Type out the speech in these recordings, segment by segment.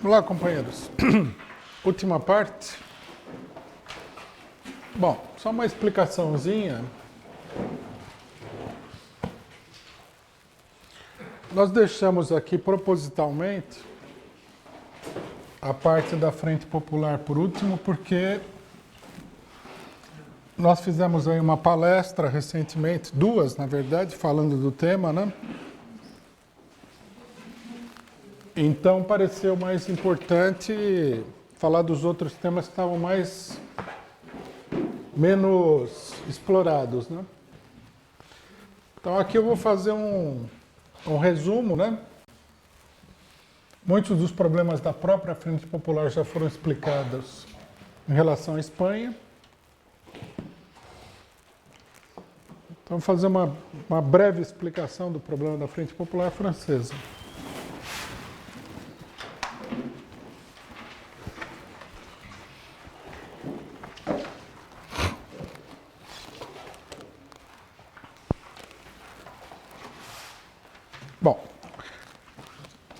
Vamos lá, companheiros. Última parte. Bom, só uma explicaçãozinha. Nós deixamos aqui propositalmente a parte da Frente Popular por último, porque nós fizemos aí uma palestra recentemente, duas, na verdade, falando do tema, né? Então, pareceu mais importante falar dos outros temas que estavam menos explorados, né? Então, aqui eu vou fazer um resumo, né? Muitos dos problemas da própria Frente Popular já foram explicados em relação à Espanha. Então, vou fazer uma breve explicação do problema da Frente Popular francesa. Bom,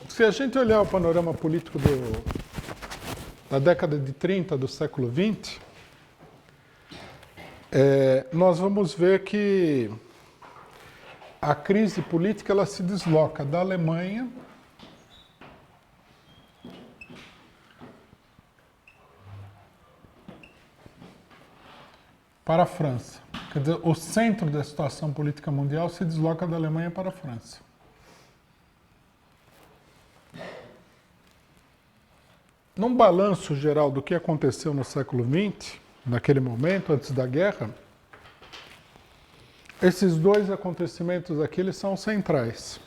se a gente olhar o panorama político da década de 30 do século XX, nós vamos ver que a crise política ela se desloca da Alemanha para a França. Quer dizer, o centro da situação política mundial se desloca da Alemanha para a França. Num balanço geral do que aconteceu no século XX, naquele momento, antes da guerra, esses dois acontecimentos aqui eles são centrais.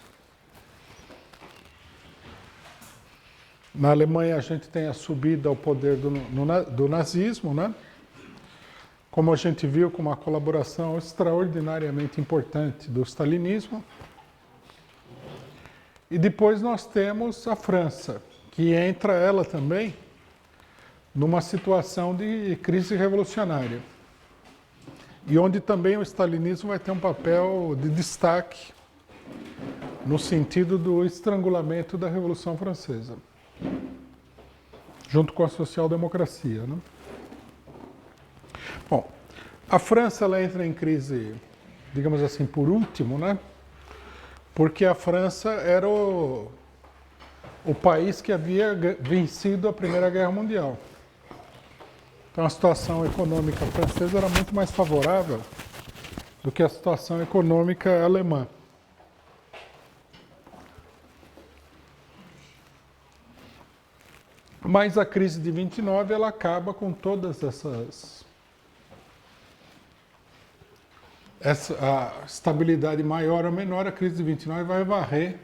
Na Alemanha a gente tem a subida ao poder do nazismo, né? Como a gente viu, com uma colaboração extraordinariamente importante do stalinismo. E depois nós temos a França, que entra ela também numa situação de crise revolucionária. E onde também o stalinismo vai ter um papel de destaque no sentido do estrangulamento da Revolução Francesa, junto com a social-democracia, né? Bom, a França ela entra em crise, digamos assim, por último, né? Porque a França era o país que havia vencido a Primeira Guerra Mundial. Então a situação econômica francesa era muito mais favorável do que a situação econômica alemã. Mas a crise de 29 ela acaba com todas a estabilidade maior ou menor. A crise de 29 vai varrer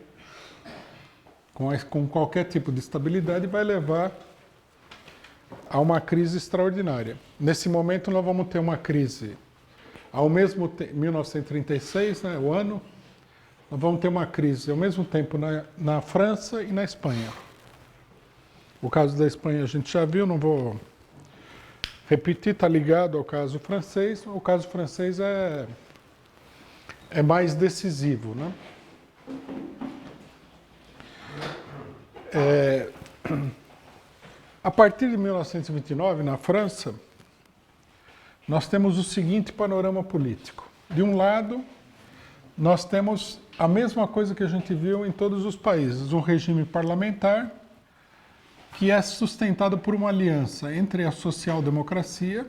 com qualquer tipo de estabilidade e vai levar a uma crise extraordinária. Nesse momento nós vamos ter uma crise, ao mesmo tempo, 1936, né, o ano, nós vamos ter uma crise ao mesmo tempo na França e na Espanha. O caso da Espanha a gente já viu, não vou repetir, está ligado ao caso francês. O caso francês é mais decisivo, né? A partir de 1929, na França, nós temos o seguinte panorama político. De um lado, nós temos a mesma coisa que a gente viu em todos os países, um regime parlamentar que é sustentado por uma aliança entre a social-democracia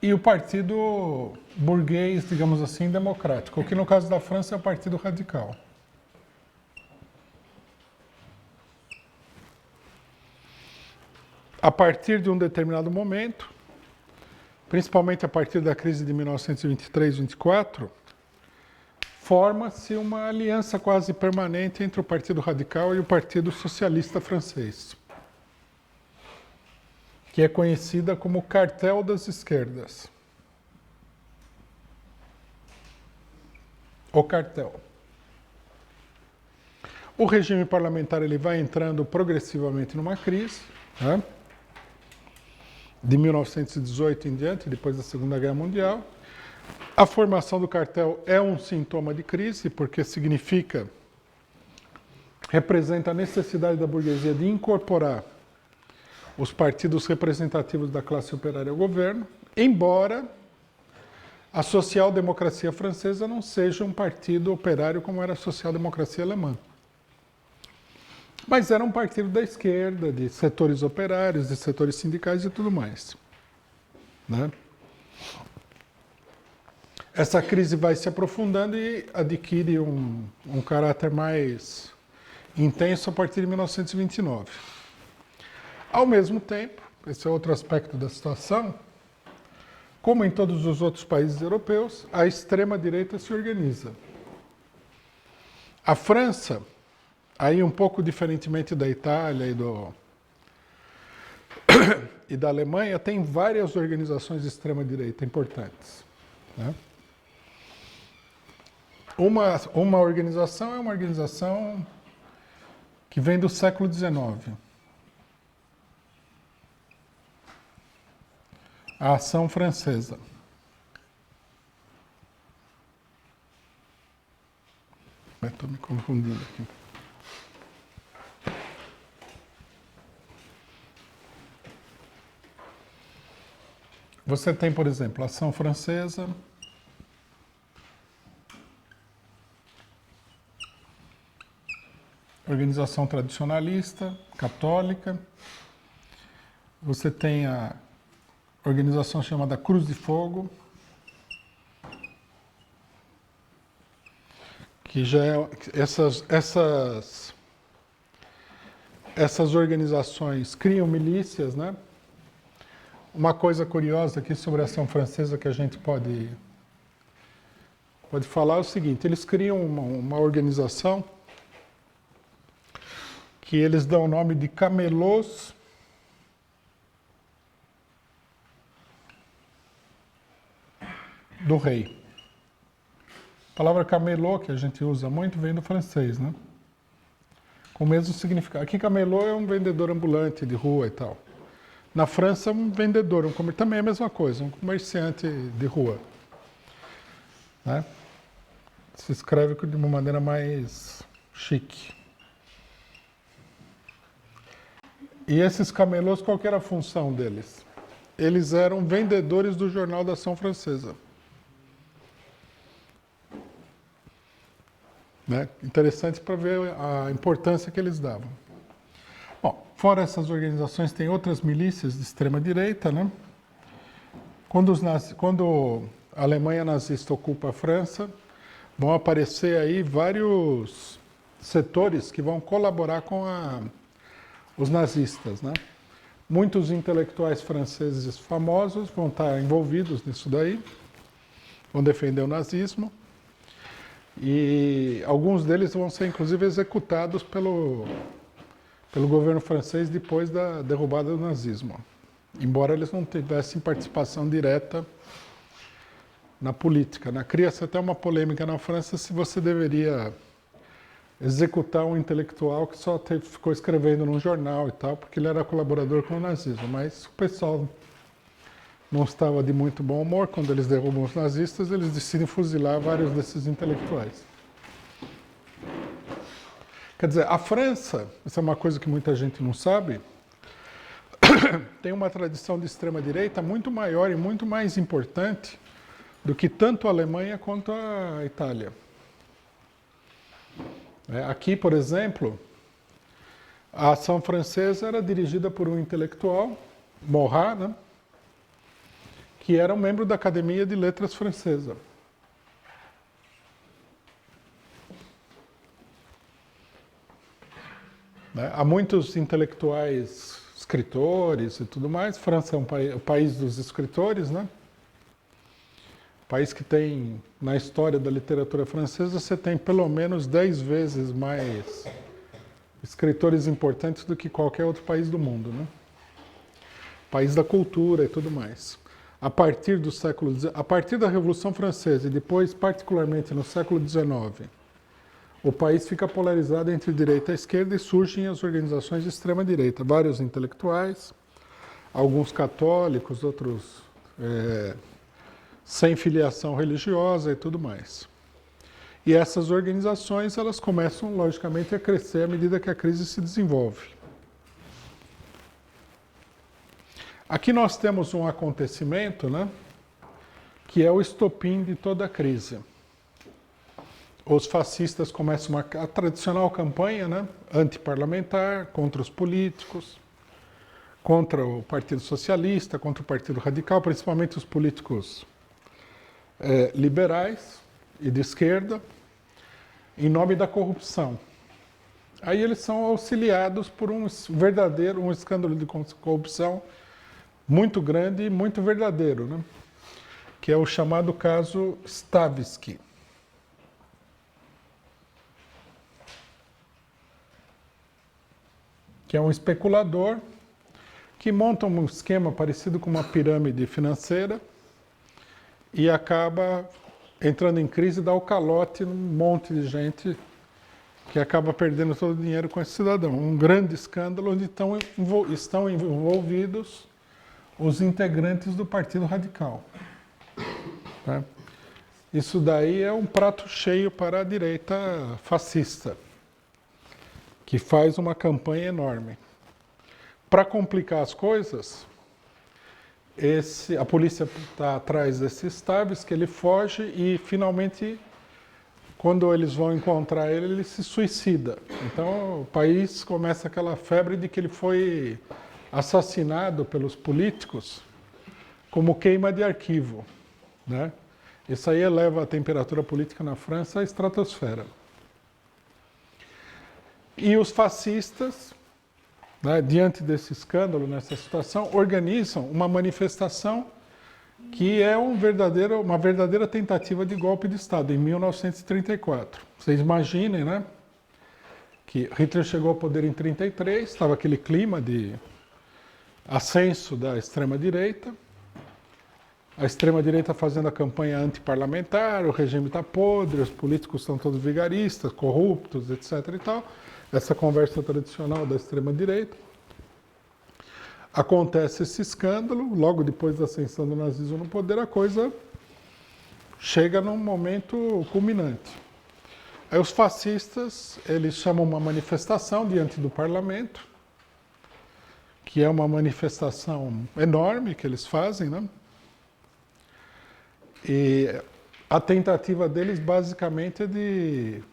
e o partido burguês, digamos assim, democrático, o que no caso da França é o Partido Radical. A partir de um determinado momento, principalmente a partir da crise de 1923-24, forma-se uma aliança quase permanente entre o Partido Radical e o Partido Socialista Francês, que é conhecida como Cartel das Esquerdas. O cartel. O regime parlamentar ele vai entrando progressivamente numa crise, né? De 1918 em diante, depois da Segunda Guerra Mundial. A formação do cartel é um sintoma de crise, porque representa a necessidade da burguesia de incorporar os partidos representativos da classe operária ao governo, embora a social-democracia francesa não seja um partido operário como era a social-democracia alemã. Mas era um partido da esquerda, de setores operários, de setores sindicais e tudo mais. Né? Essa crise vai se aprofundando e adquire um caráter mais intenso a partir de 1929. Ao mesmo tempo, esse é outro aspecto da situação, como em todos os outros países europeus, a extrema-direita se organiza. A França, aí um pouco diferentemente da Itália e da Alemanha, tem várias organizações de extrema-direita importantes. Né? Uma organização é uma organização que vem do século XIX. A Ação Francesa. Estou me confundindo aqui. Você tem, por exemplo, a Ação Francesa, organização tradicionalista, católica. Você tem a organização chamada Cruz de Fogo, que já é essas organizações criam milícias, né? Uma coisa curiosa aqui sobre a Ação Francesa que a gente pode falar é o seguinte: eles criam uma organização que eles dão o nome de Camelots do Rei. A palavra camelot, que a gente usa muito, vem do francês, né? Com o mesmo significado. Aqui camelot é um vendedor ambulante de rua e tal. Na França, um vendedor, também é a mesma coisa, um comerciante de rua. Né? Se escreve de uma maneira mais chique. E esses camelots, qual que era a função deles? Eles eram vendedores do Jornal da Ação Francesa. Né? Interessante para ver a importância que eles davam. Bom, fora essas organizações, tem outras milícias de extrema-direita, né? Quando a Alemanha nazista ocupa a França, vão aparecer aí vários setores que vão colaborar com os nazistas, né? Muitos intelectuais franceses famosos vão estar envolvidos nisso daí, vão defender o nazismo. E alguns deles vão ser, inclusive, executados pelo governo francês depois da derrubada do nazismo, embora eles não tivessem participação direta na política. Cria-se até uma polêmica na França se você deveria executar um intelectual que só ficou escrevendo num jornal e tal, porque ele era colaborador com o nazismo. Mas o pessoal não estava de muito bom humor. Quando eles derrubam os nazistas, eles decidem fuzilar vários desses intelectuais. Quer dizer, a França, essa é uma coisa que muita gente não sabe, tem uma tradição de extrema-direita muito maior e muito mais importante do que tanto a Alemanha quanto a Itália. Aqui, por exemplo, a Ação Francesa era dirigida por um intelectual, Marat, né, que era um membro da Academia de Letras Francesa. Há muitos intelectuais, escritores e tudo mais. França é o país dos escritores, né? País que tem, na história da literatura francesa, você tem pelo menos 10 vezes mais escritores importantes do que qualquer outro país do mundo, né? País da cultura e tudo mais. A partir da Revolução Francesa e depois, particularmente no século XIX, o país fica polarizado entre direita e esquerda e surgem as organizações de extrema-direita. Vários intelectuais, alguns católicos, outros sem filiação religiosa e tudo mais. E essas organizações, elas começam, logicamente, a crescer à medida que a crise se desenvolve. Aqui nós temos um acontecimento, né, que é o estopim de toda a crise. Os fascistas começam a tradicional campanha, né, antiparlamentar, contra os políticos, contra o Partido Socialista, contra o Partido Radical, principalmente os políticos liberais e de esquerda, em nome da corrupção. Aí eles são auxiliados por um escândalo de corrupção muito grande e muito verdadeiro, né? Que é o chamado caso Stavisky. Que é um especulador que monta um esquema parecido com uma pirâmide financeira e acaba entrando em crise e dá o calote num monte de gente que acaba perdendo todo o dinheiro com esse cidadão. Um grande escândalo onde estão envolvidos os integrantes do Partido Radical. Tá? Isso daí é um prato cheio para a direita fascista, que faz uma campanha enorme. Para complicar as coisas, a polícia está atrás desse Stavis, que ele foge e finalmente, quando eles vão encontrar ele, ele se suicida. Então o país começa aquela febre de que ele foi assassinado pelos políticos como queima de arquivo, né? Isso aí eleva a temperatura política na França à estratosfera. E os fascistas, né, diante desse escândalo, nessa situação, organizam uma manifestação que é uma verdadeira tentativa de golpe de Estado, em 1934. Vocês imaginem, né, que Hitler chegou ao poder em 1933, estava aquele clima de ascenso da extrema-direita, a extrema-direita fazendo a campanha antiparlamentar, o regime está podre, os políticos estão todos vigaristas, corruptos, etc. e tal. Essa conversa tradicional da extrema-direita. Acontece esse escândalo, logo depois da ascensão do nazismo no poder, a coisa chega num momento culminante. Aí os fascistas, eles chamam uma manifestação diante do parlamento, que é uma manifestação enorme que eles fazem, né? E a tentativa deles basicamente é de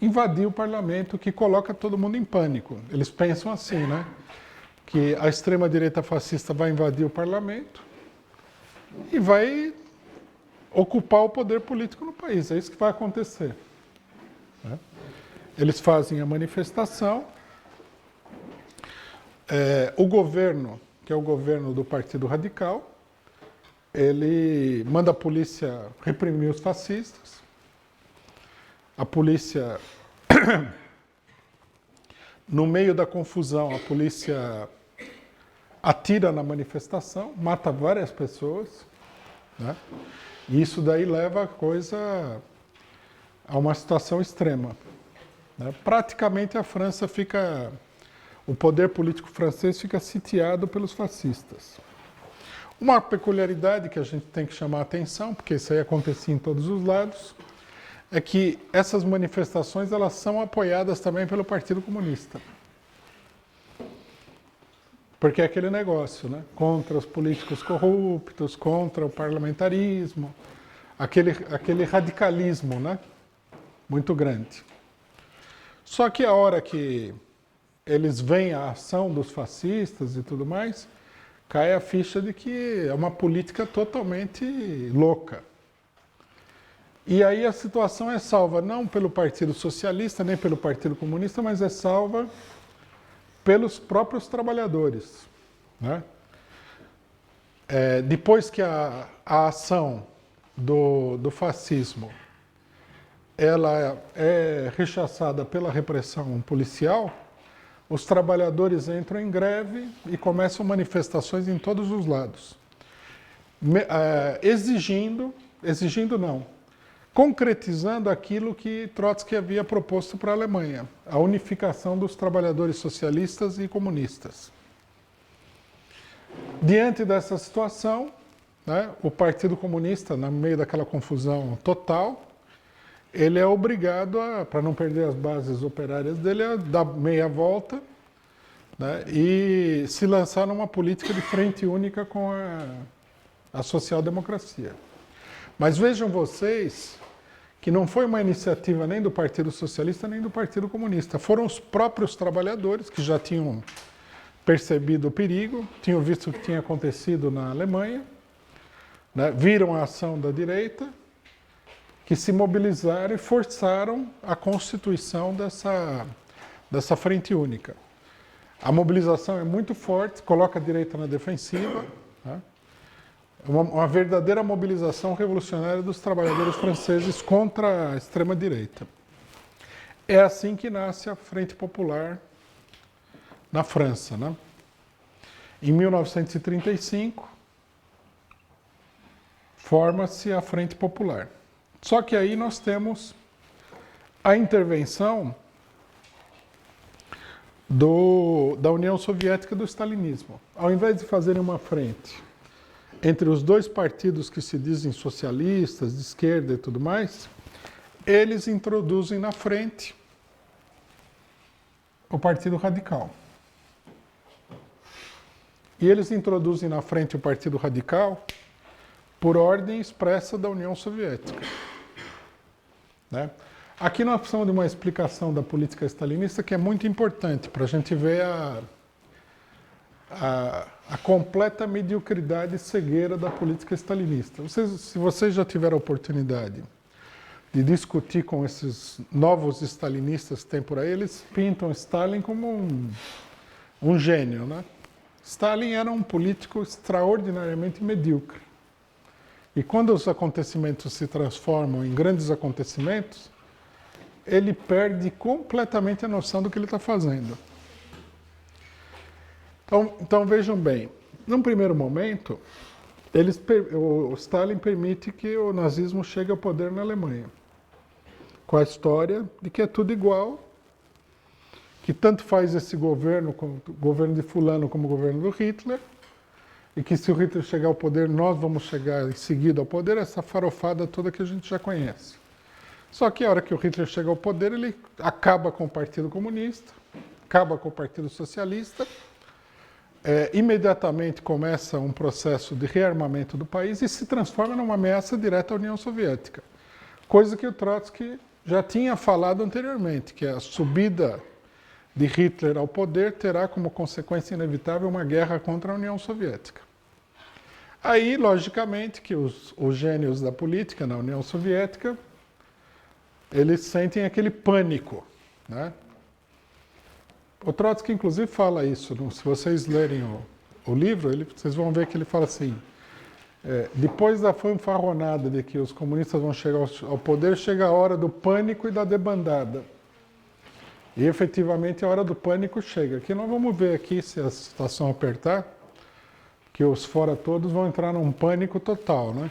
invadir o parlamento, que coloca todo mundo em pânico. Eles pensam assim, né? Que a extrema-direita fascista vai invadir o parlamento e vai ocupar o poder político no país. É isso que vai acontecer, né? Eles fazem a manifestação. O governo, que é o governo do Partido Radical, ele manda a polícia reprimir os fascistas. A polícia, no meio da confusão, a polícia atira na manifestação, mata várias pessoas, né? E isso daí leva a coisa a uma situação extrema, né? Praticamente o poder político francês fica sitiado pelos fascistas. Uma peculiaridade que a gente tem que chamar a atenção, porque isso aí acontecia em todos os lados, é que essas manifestações elas são apoiadas também pelo Partido Comunista. Porque é aquele negócio, né? Contra os políticos corruptos, contra o parlamentarismo, aquele radicalismo, né? Muito grande. Só que a hora que eles veem a ação dos fascistas e tudo mais, cai a ficha de que é uma política totalmente louca. E aí a situação é salva não pelo Partido Socialista, nem pelo Partido Comunista, mas é salva pelos próprios trabalhadores, né? Depois que a ação do fascismo ela é rechaçada pela repressão policial, os trabalhadores entram em greve e começam manifestações em todos os lados, concretizando aquilo que Trotsky havia proposto para a Alemanha, a unificação dos trabalhadores socialistas e comunistas. Diante dessa situação, né, o Partido Comunista, no meio daquela confusão total, ele é obrigado, para não perder as bases operárias dele, a dar meia volta, né, e se lançar numa política de frente única com a social-democracia. Mas vejam vocês que não foi uma iniciativa nem do Partido Socialista nem do Partido Comunista. Foram os próprios trabalhadores que já tinham percebido o perigo, tinham visto o que tinha acontecido na Alemanha, né, viram a ação da direita, que se mobilizaram e forçaram a constituição dessa frente única. A mobilização é muito forte, coloca a direita na defensiva, né? Uma verdadeira mobilização revolucionária dos trabalhadores franceses contra a extrema-direita. É assim que nasce a Frente Popular na França, né? Em 1935, forma-se a Frente Popular. Só que aí nós temos a intervenção da União Soviética e do stalinismo. Ao invés de fazerem uma frente entre os dois partidos que se dizem socialistas, de esquerda e tudo mais, eles introduzem na frente o Partido Radical. E eles introduzem na frente o Partido Radical por ordem expressa da União Soviética, né? Aqui nós precisamos de uma explicação da política stalinista que é muito importante para a gente ver a completa mediocridade e cegueira da política stalinista. Se vocês já tiveram a oportunidade de discutir com esses novos stalinistas que tem por aí, eles pintam Stalin como um gênio, né? Stalin era um político extraordinariamente medíocre. E quando os acontecimentos se transformam em grandes acontecimentos, ele perde completamente a noção do que ele está fazendo. Então vejam bem, num primeiro momento, o Stalin permite que o nazismo chegue ao poder na Alemanha, com a história de que é tudo igual, que tanto faz esse governo, como o governo de fulano como o governo do Hitler, e que se o Hitler chegar ao poder, nós vamos chegar em seguida ao poder, essa farofada toda que a gente já conhece. Só que a hora que o Hitler chega ao poder, ele acaba com o Partido Comunista, acaba com o Partido Socialista, imediatamente começa um processo de rearmamento do país e se transforma numa ameaça direta à União Soviética. Coisa que o Trotsky já tinha falado anteriormente, que a subida de Hitler ao poder terá como consequência inevitável uma guerra contra a União Soviética. Aí, logicamente, que os gênios da política na União Soviética, eles sentem aquele pânico, né? O Trotsky, inclusive, fala isso. Se vocês lerem o livro, vocês vão ver que ele fala assim, depois da fanfarronada de que os comunistas vão chegar ao poder, chega a hora do pânico e da debandada. E, efetivamente, a hora do pânico chega. Aqui nós vamos ver aqui, se a situação apertar, que os fora todos vão entrar num pânico total, né?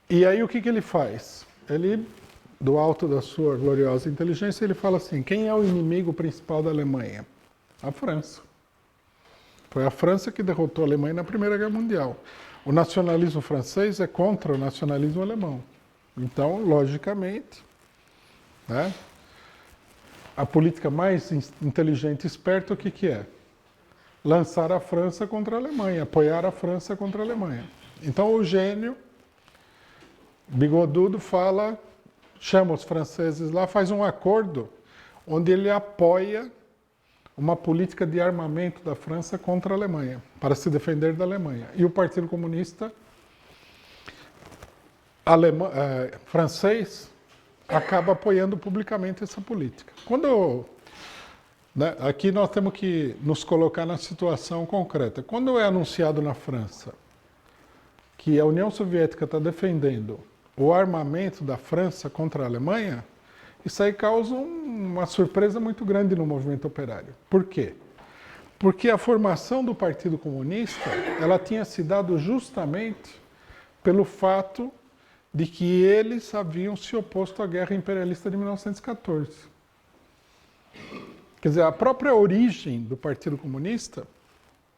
E aí o que ele faz? Ele, do alto da sua gloriosa inteligência, ele fala assim, quem é o inimigo principal da Alemanha? A França. Foi a França que derrotou a Alemanha na Primeira Guerra Mundial. O nacionalismo francês é contra o nacionalismo alemão. Então, logicamente, né, a política mais inteligente e esperta, o que é? Lançar a França contra a Alemanha, apoiar a França contra a Alemanha. Então, o gênio bigodudo chama os franceses lá, faz um acordo onde ele apoia uma política de armamento da França contra a Alemanha, para se defender da Alemanha. E o Partido Comunista francês acaba apoiando publicamente essa política. Aqui nós temos que nos colocar na situação concreta. Quando é anunciado na França que a União Soviética está defendendo o armamento da França contra a Alemanha, isso aí causa uma surpresa muito grande no movimento operário. Por quê? Porque a formação do Partido Comunista, ela tinha se dado justamente pelo fato de que eles haviam se oposto à guerra imperialista de 1914. Quer dizer, a própria origem do Partido Comunista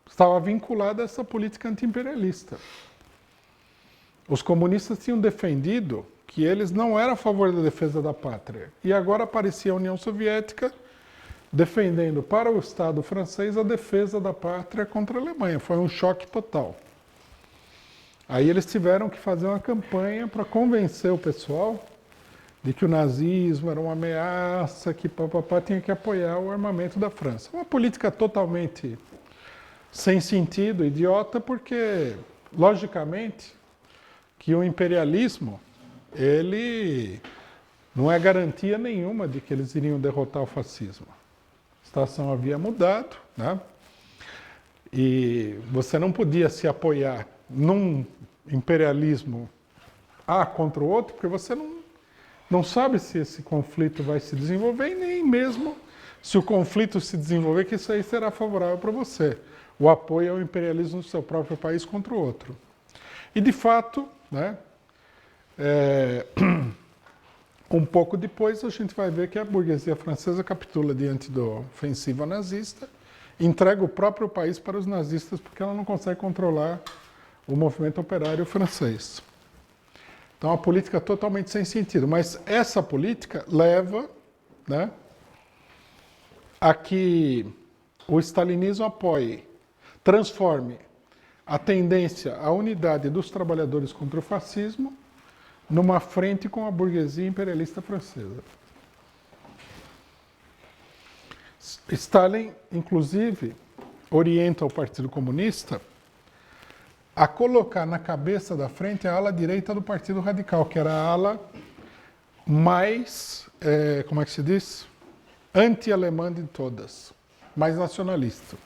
estava vinculada a essa política anti-imperialista. Os comunistas tinham defendido que eles não eram a favor da defesa da pátria. E agora aparecia a União Soviética defendendo para o Estado francês a defesa da pátria contra a Alemanha. Foi um choque total. Aí eles tiveram que fazer uma campanha para convencer o pessoal de que o nazismo era uma ameaça, que papapá tinha que apoiar o armamento da França. Uma política totalmente sem sentido, idiota, porque, logicamente, que o imperialismo, ele não é garantia nenhuma de que eles iriam derrotar o fascismo. A situação havia mudado, né? E você não podia se apoiar num imperialismo A contra o outro, porque você não sabe se esse conflito vai se desenvolver e nem mesmo se o conflito se desenvolver, que isso aí será favorável para você. O apoio ao imperialismo do seu próprio país contra o outro. E, de fato, né, um pouco depois a gente vai ver que a burguesia francesa capitula diante da ofensiva nazista, entrega o próprio país para os nazistas porque ela não consegue controlar o movimento operário francês. Então, uma política totalmente sem sentido. Mas essa política leva, né, a que o stalinismo apoie, transforme a tendência à unidade dos trabalhadores contra o fascismo numa frente com a burguesia imperialista francesa. Stalin, inclusive, orienta o Partido Comunista a colocar na cabeça da frente a ala direita do Partido Radical, que era a ala mais, como é que se diz? Anti-alemã de todas, mais nacionalista.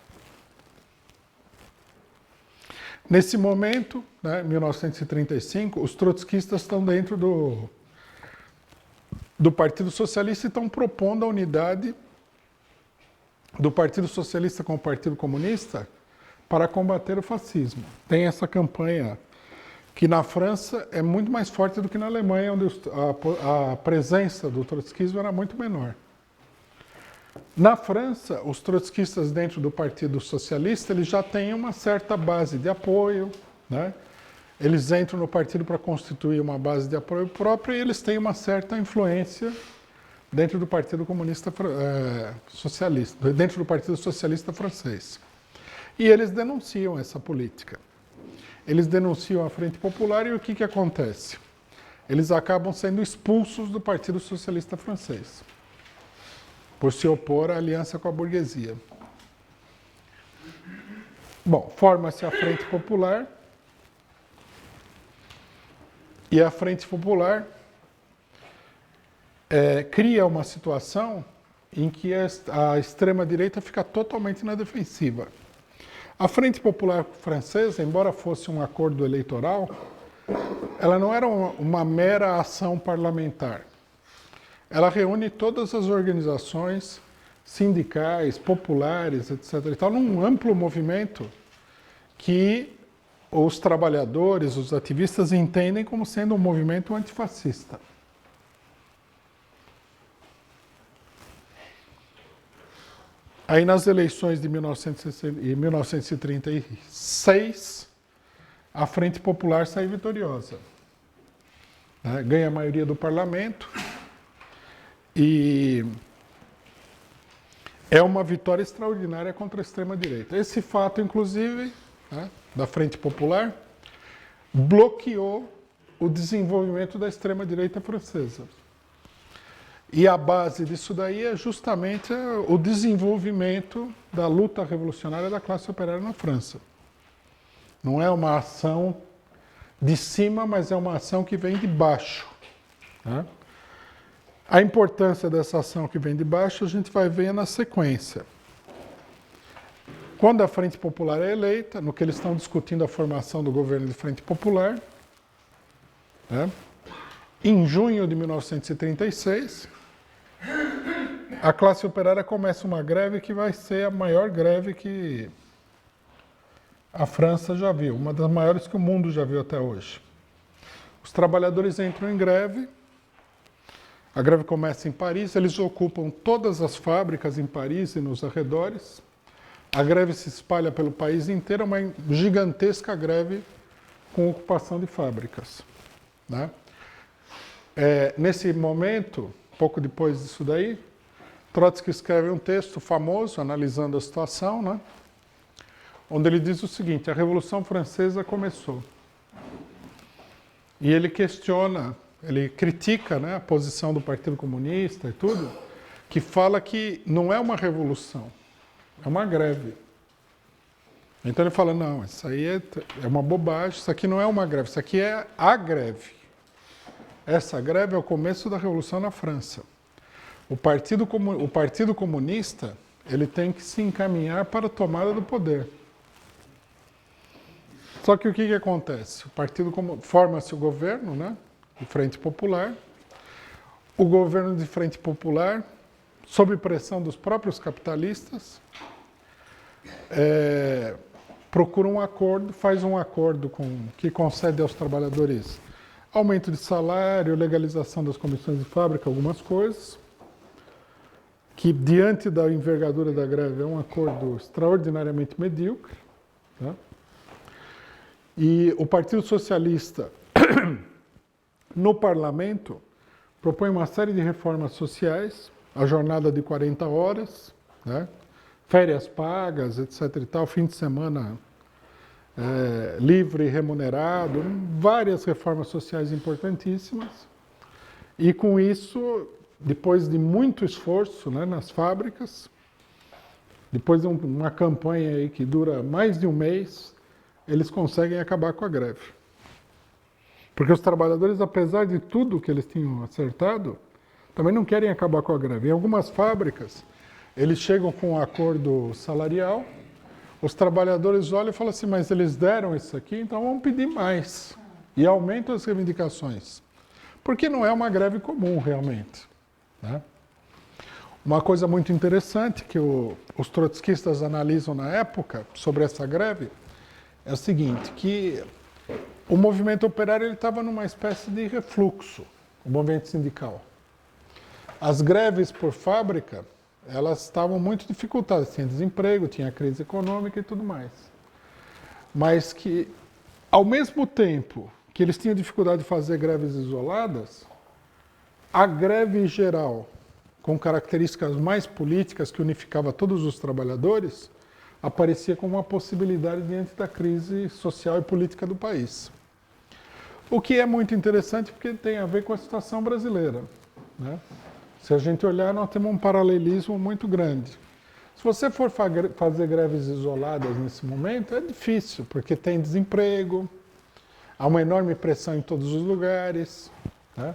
Nesse momento, né, 1935, os trotskistas estão dentro do Partido Socialista e estão propondo a unidade do Partido Socialista com o Partido Comunista para combater o fascismo. Tem essa campanha que na França é muito mais forte do que na Alemanha, onde a presença do trotskismo era muito menor. Na França, os trotskistas dentro do Partido Socialista, eles já têm uma certa base de apoio, né? Eles entram no partido para constituir uma base de apoio própria e eles têm uma certa influência dentro do Partido Comunista Socialista, dentro do Partido Socialista francês. E eles denunciam essa política. Eles denunciam a Frente Popular e o que acontece? Eles acabam sendo expulsos do Partido Socialista francês, por se opor à aliança com a burguesia. Bom, forma-se a Frente Popular, e a Frente Popular cria uma situação em que a extrema-direita fica totalmente na defensiva. A Frente Popular Francesa, embora fosse um acordo eleitoral, ela não era uma mera ação parlamentar. Ela reúne todas as organizações sindicais, populares, etc. e tal, num amplo movimento que os trabalhadores, os ativistas entendem como sendo um movimento antifascista. Aí nas eleições de 1936, a Frente Popular sai vitoriosa, né? Ganha a maioria do parlamento e é uma vitória extraordinária contra a extrema-direita. Esse fato, inclusive, né, da Frente Popular, bloqueou o desenvolvimento da extrema-direita francesa. E a base disso daí é justamente o desenvolvimento da luta revolucionária da classe operária na França. Não é uma ação de cima, mas é uma ação que vem de baixo, né? A importância dessa ação que vem de baixo a gente vai ver na sequência. Quando a Frente Popular é eleita, no que eles estão discutindo a formação do governo de Frente Popular, né? Em junho de 1936, a classe operária começa uma greve que vai ser a maior greve que a França já viu, uma das maiores que o mundo já viu até hoje. Os trabalhadores entram em greve, a greve começa em Paris, eles ocupam todas as fábricas em Paris e nos arredores. A greve se espalha pelo país inteiro, uma gigantesca greve com ocupação de fábricas, né? Nesse momento, pouco depois disso daí, Trotsky escreve um texto famoso analisando a situação, né? Onde ele diz o seguinte: a Revolução Francesa começou. E ele questiona, ele critica, né, a posição do Partido Comunista e tudo, que fala que não é uma revolução, é uma greve. Então ele fala, não, isso aí é uma bobagem, isso aqui não é uma greve, isso aqui é a greve. Essa greve é o começo da Revolução na França. O Partido Comunista, ele tem que se encaminhar para a tomada do poder. Só que o que acontece? Forma-se o governo, né, de Frente Popular. O governo de Frente Popular, sob pressão dos próprios capitalistas, procura um acordo, faz um acordo que concede aos trabalhadores aumento de salário, legalização das comissões de fábrica, algumas coisas, que diante da envergadura da greve é um acordo extraordinariamente medíocre, tá? E o Partido Socialista, no parlamento, propõe uma série de reformas sociais, a jornada de 40 horas, né? Férias pagas, etc. e tal, fim de semana livre e remunerado, várias reformas sociais importantíssimas. E com isso, depois de muito esforço, né, nas fábricas, depois de uma campanha aí que dura mais de um mês, eles conseguem acabar com a greve. Porque os trabalhadores, apesar de tudo que eles tinham acertado, também não querem acabar com a greve. Em algumas fábricas, eles chegam com um acordo salarial, os trabalhadores olham e falam assim, mas eles deram isso aqui, então vamos pedir mais. E aumentam as reivindicações. Porque não é uma greve comum, realmente, né? Uma coisa muito interessante que os trotskistas analisam na época sobre essa greve é o seguinte, que o movimento operário estava numa espécie de refluxo, o movimento sindical. As greves por fábrica, elas estavam muito dificultadas, tinha desemprego, tinha crise econômica e tudo mais. Mas que, ao mesmo tempo que eles tinham dificuldade de fazer greves isoladas, a greve geral, com características mais políticas, que unificava todos os trabalhadores, aparecia como uma possibilidade diante da crise social e política do país. O que é muito interessante porque tem a ver com a situação brasileira, né? Se a gente olhar, nós temos um paralelismo muito grande. Se você for fazer greves isoladas nesse momento, é difícil, porque tem desemprego, há uma enorme pressão em todos os lugares, né?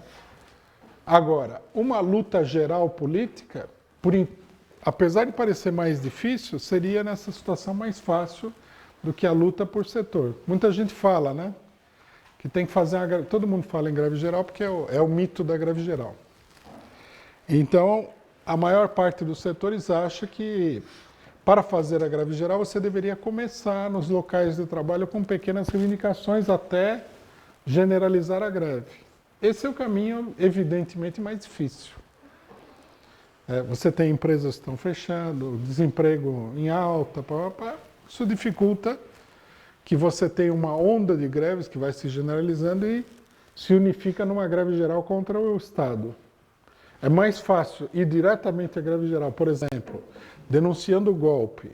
Agora, uma luta geral política, apesar de parecer mais difícil, seria nessa situação mais fácil do que a luta por setor. Muita gente fala, né, que tem que fazer uma greve, todo mundo fala em greve geral porque é o mito da greve geral. Então, a maior parte dos setores acha que para fazer a greve geral você deveria começar nos locais de trabalho com pequenas reivindicações até generalizar a greve. Esse é o caminho, evidentemente, mais difícil. Você tem empresas que estão fechando, desemprego em alta, isso dificulta que você tenha uma onda de greves que vai se generalizando e se unifica numa greve geral contra o Estado. É mais fácil ir diretamente à greve geral, por exemplo, denunciando o golpe,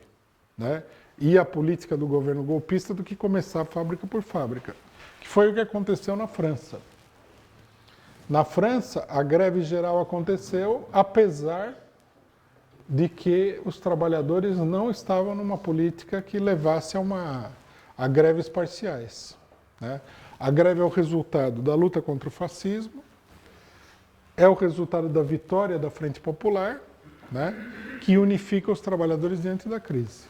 né, e a política do governo golpista, do que começar fábrica por fábrica, que foi o que aconteceu na França. Na França, a greve geral aconteceu, apesar de que os trabalhadores não estavam numa política que levasse a greves parciais, né? A greve é o resultado da luta contra o fascismo, é o resultado da vitória da Frente Popular, né, que unifica os trabalhadores diante da crise.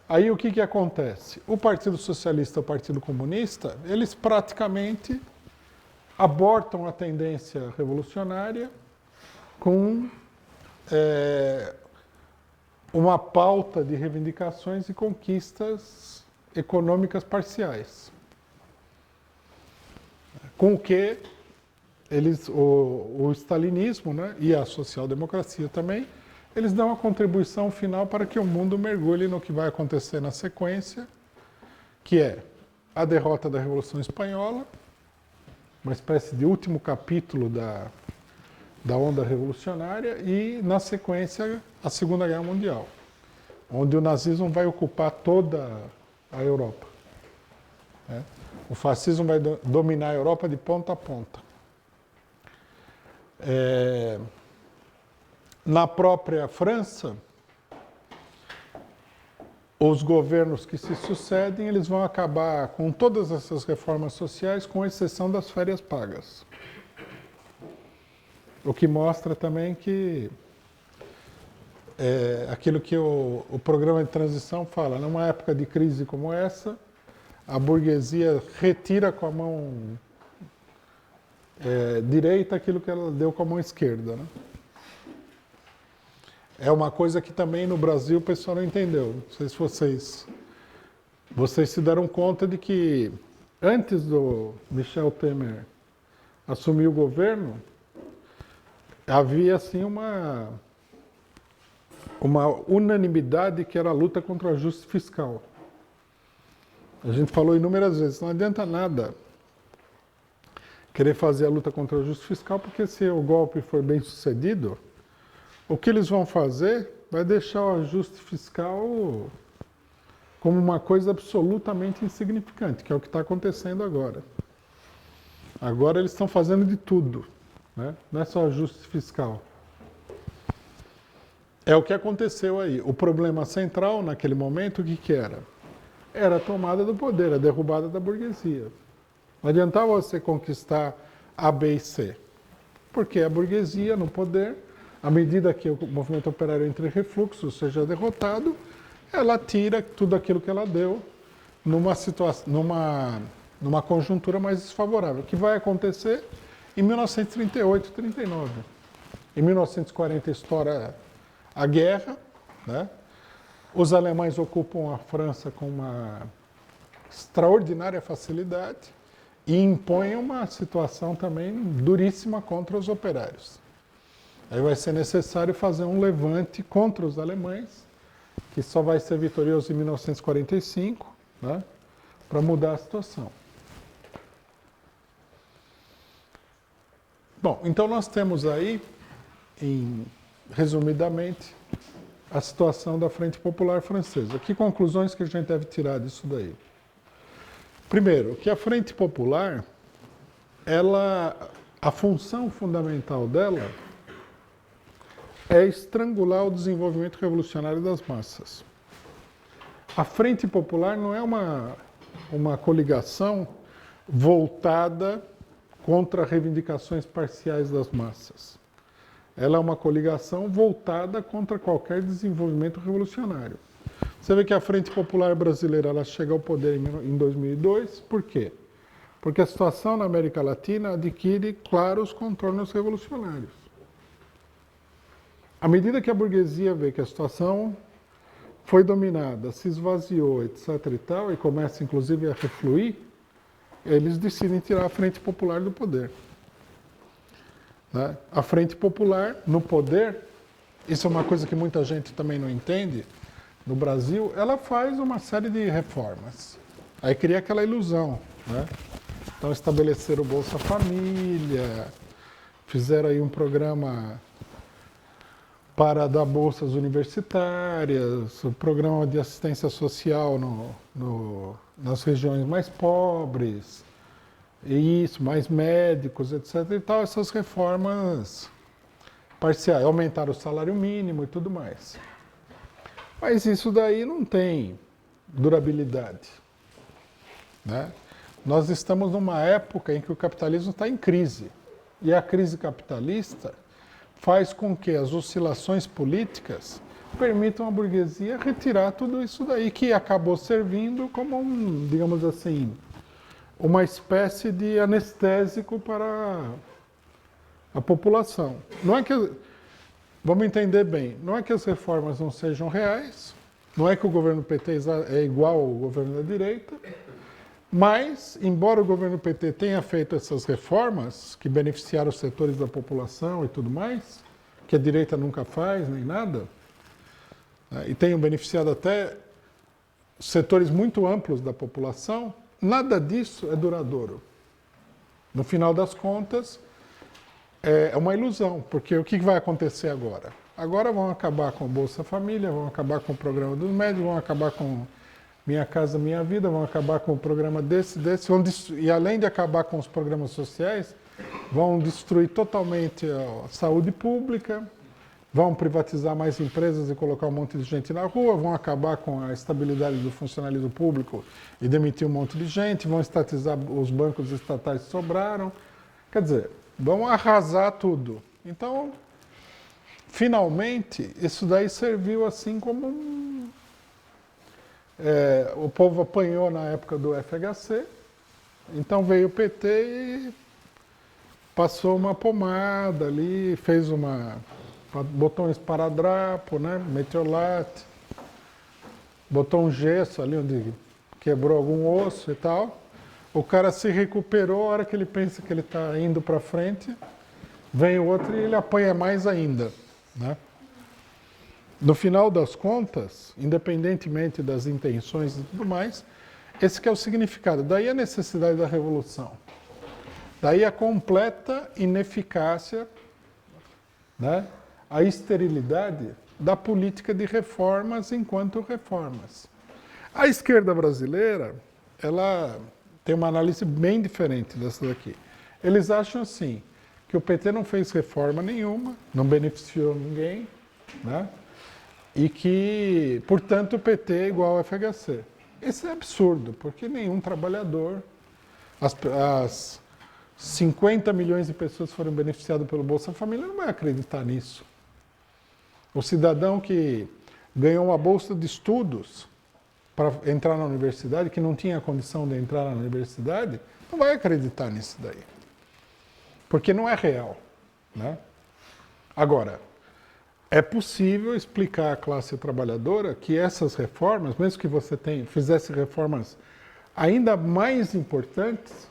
Aí o que acontece? O Partido Socialista e o Partido Comunista, eles praticamente abortam a tendência revolucionária com uma pauta de reivindicações e conquistas econômicas parciais. Com o que o stalinismo, né, e a social-democracia também, eles dão a contribuição final para que o mundo mergulhe no que vai acontecer na sequência, que é a derrota da Revolução Espanhola, uma espécie de último capítulo da onda revolucionária, e, na sequência, a Segunda Guerra Mundial, onde o nazismo vai ocupar toda a Europa. Né? O fascismo vai dominar a Europa de ponta a ponta. Na própria França, os governos que se sucedem, eles vão acabar com todas essas reformas sociais, com exceção das férias pagas. O que mostra também que aquilo que o programa de transição fala, numa época de crise como essa, a burguesia retira com a mão direita aquilo que ela deu com a mão esquerda, né? É uma coisa que também no Brasil o pessoal não entendeu. Não sei se vocês se deram conta de que antes do Michel Temer assumir o governo, havia assim uma unanimidade que era a luta contra o ajuste fiscal. A gente falou inúmeras vezes, não adianta nada querer fazer a luta contra o ajuste fiscal, porque se o golpe for bem sucedido, o que eles vão fazer vai deixar o ajuste fiscal como uma coisa absolutamente insignificante, que é o que está acontecendo agora. Agora eles estão fazendo de tudo, né? Não é só ajuste fiscal. É o que aconteceu aí. O problema central naquele momento, o que era? Era a tomada do poder, a derrubada da burguesia. Não adiantava você conquistar A, B e C, porque a burguesia no poder, à medida que o movimento operário entre refluxo seja derrotado, ela tira tudo aquilo que ela deu numa conjuntura mais desfavorável, que vai acontecer em 1938, 39. Em 1940 estoura a guerra, né? Os alemães ocupam a França com uma extraordinária facilidade e impõem uma situação também duríssima contra os operários. Aí vai ser necessário fazer um levante contra os alemães, que só vai ser vitorioso em 1945, né, para mudar a situação. Bom, então nós temos aí, resumidamente, a situação da Frente Popular Francesa. Que conclusões que a gente deve tirar disso daí? Primeiro, que a Frente Popular, a função fundamental dela é estrangular o desenvolvimento revolucionário das massas. A Frente Popular não é uma coligação voltada contra reivindicações parciais das massas. Ela é uma coligação voltada contra qualquer desenvolvimento revolucionário. Você vê que a Frente Popular Brasileira ela chega ao poder em 2002, por quê? Porque a situação na América Latina adquire claros contornos revolucionários. À medida que a burguesia vê que a situação foi dominada, se esvaziou, etc. e tal, e começa inclusive a refluir, eles decidem tirar a Frente Popular do poder. Né? A Frente Popular no poder, isso é uma coisa que muita gente também não entende, no Brasil, ela faz uma série de reformas. Aí cria aquela ilusão, né? Então estabeleceram o Bolsa Família, fizeram aí um programa para dar bolsas universitárias, o programa de assistência social nas regiões mais pobres, e isso, mais médicos, etc. e tal, essas reformas parciais, aumentaram o salário mínimo e tudo mais. Mas isso daí não tem durabilidade, né? Nós estamos numa época em que o capitalismo está em crise. E a crise capitalista faz com que as oscilações políticas permitam à burguesia retirar tudo isso daí, que acabou servindo como digamos assim, uma espécie de anestésico para a população. Não é que... Vamos entender bem, não é que as reformas não sejam reais, não é que o governo PT é igual ao governo da direita, mas, embora o governo PT tenha feito essas reformas, que beneficiaram os setores da população e tudo mais, que a direita nunca faz, nem nada, né, e tenham beneficiado até setores muito amplos da população, nada disso é duradouro. No final das contas, é uma ilusão, porque o que vai acontecer agora? Agora vão acabar com o Bolsa Família, vão acabar com o programa dos médicos, vão acabar com Minha Casa Minha Vida, vão acabar com o programa desse, e além de acabar com os programas sociais, vão destruir totalmente a saúde pública, vão privatizar mais empresas e colocar um monte de gente na rua, vão acabar com a estabilidade do funcionalismo público e demitir um monte de gente, vão estatizar os bancos estatais que sobraram. Quer dizer, vão arrasar tudo. Então, finalmente, isso daí serviu assim como o povo apanhou na época do FHC, então veio o PT e passou uma pomada ali, botou um esparadrapo, né, metiolate, botou um gesso ali onde quebrou algum osso e tal. O cara se recuperou, a hora que ele pensa que ele está indo para frente, vem o outro e ele apanha mais ainda, né? No final das contas, independentemente das intenções e tudo mais, esse que é o significado. Daí a necessidade da revolução. Daí a completa ineficácia, né, a esterilidade da política de reformas enquanto reformas. A esquerda brasileira, ela tem uma análise bem diferente dessa daqui. Eles acham assim, que o PT não fez reforma nenhuma, não beneficiou ninguém, né? E que, portanto, o PT é igual ao FHC. Isso é absurdo, porque nenhum trabalhador, as 50 milhões de pessoas que foram beneficiadas pelo Bolsa Família não vai acreditar nisso. O cidadão que ganhou uma bolsa de estudos para entrar na universidade, que não tinha condição de entrar na universidade, não vai acreditar nisso daí. Porque não é real, né? Agora, é possível explicar à classe trabalhadora que essas reformas, mesmo que você fizesse reformas ainda mais importantes,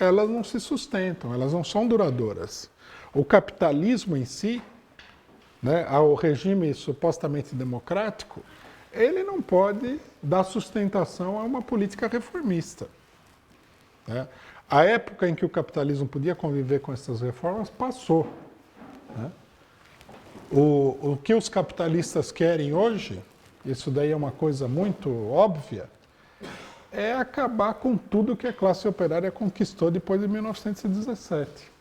elas não se sustentam, elas não são duradouras. O capitalismo em si, né, ao regime supostamente democrático, ele não pode dar sustentação a uma política reformista, né? A época em que o capitalismo podia conviver com essas reformas passou, né? O que os capitalistas querem hoje, isso daí é uma coisa muito óbvia, é acabar com tudo que a classe operária conquistou depois de 1917.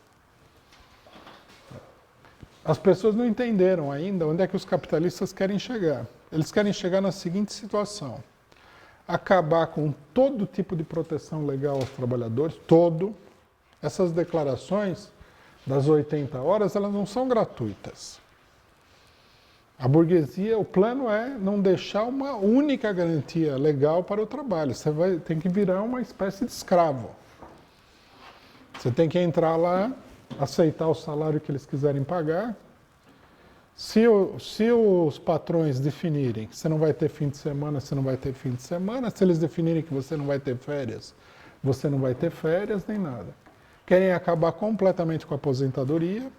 As pessoas não entenderam ainda onde é que os capitalistas querem chegar. Eles querem chegar na seguinte situação: acabar com todo tipo de proteção legal aos trabalhadores, Essas declarações das 80 horas, elas não são gratuitas. A burguesia, o plano é não deixar uma única garantia legal para o trabalho. Você tem que virar uma espécie de escravo. Você tem que entrar lá, aceitar o salário que eles quiserem pagar. Se os patrões definirem que você não vai ter fim de semana, você não vai ter fim de semana. Se eles definirem que você não vai ter férias, você não vai ter férias, nem nada. Querem acabar completamente com a aposentadoria.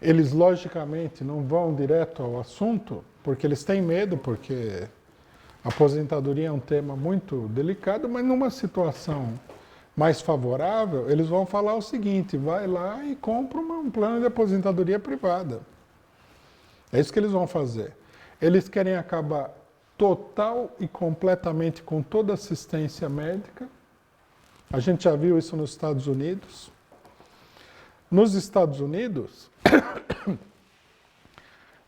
Eles, logicamente, não vão direto ao assunto, porque eles têm medo, porque a aposentadoria é um tema muito delicado, mas numa situação mais favorável, eles vão falar o seguinte: vai lá e compra um plano de aposentadoria privada. É isso que eles vão fazer. Eles querem acabar total e completamente com toda assistência médica. A gente já viu isso nos Estados Unidos. Nos Estados Unidos,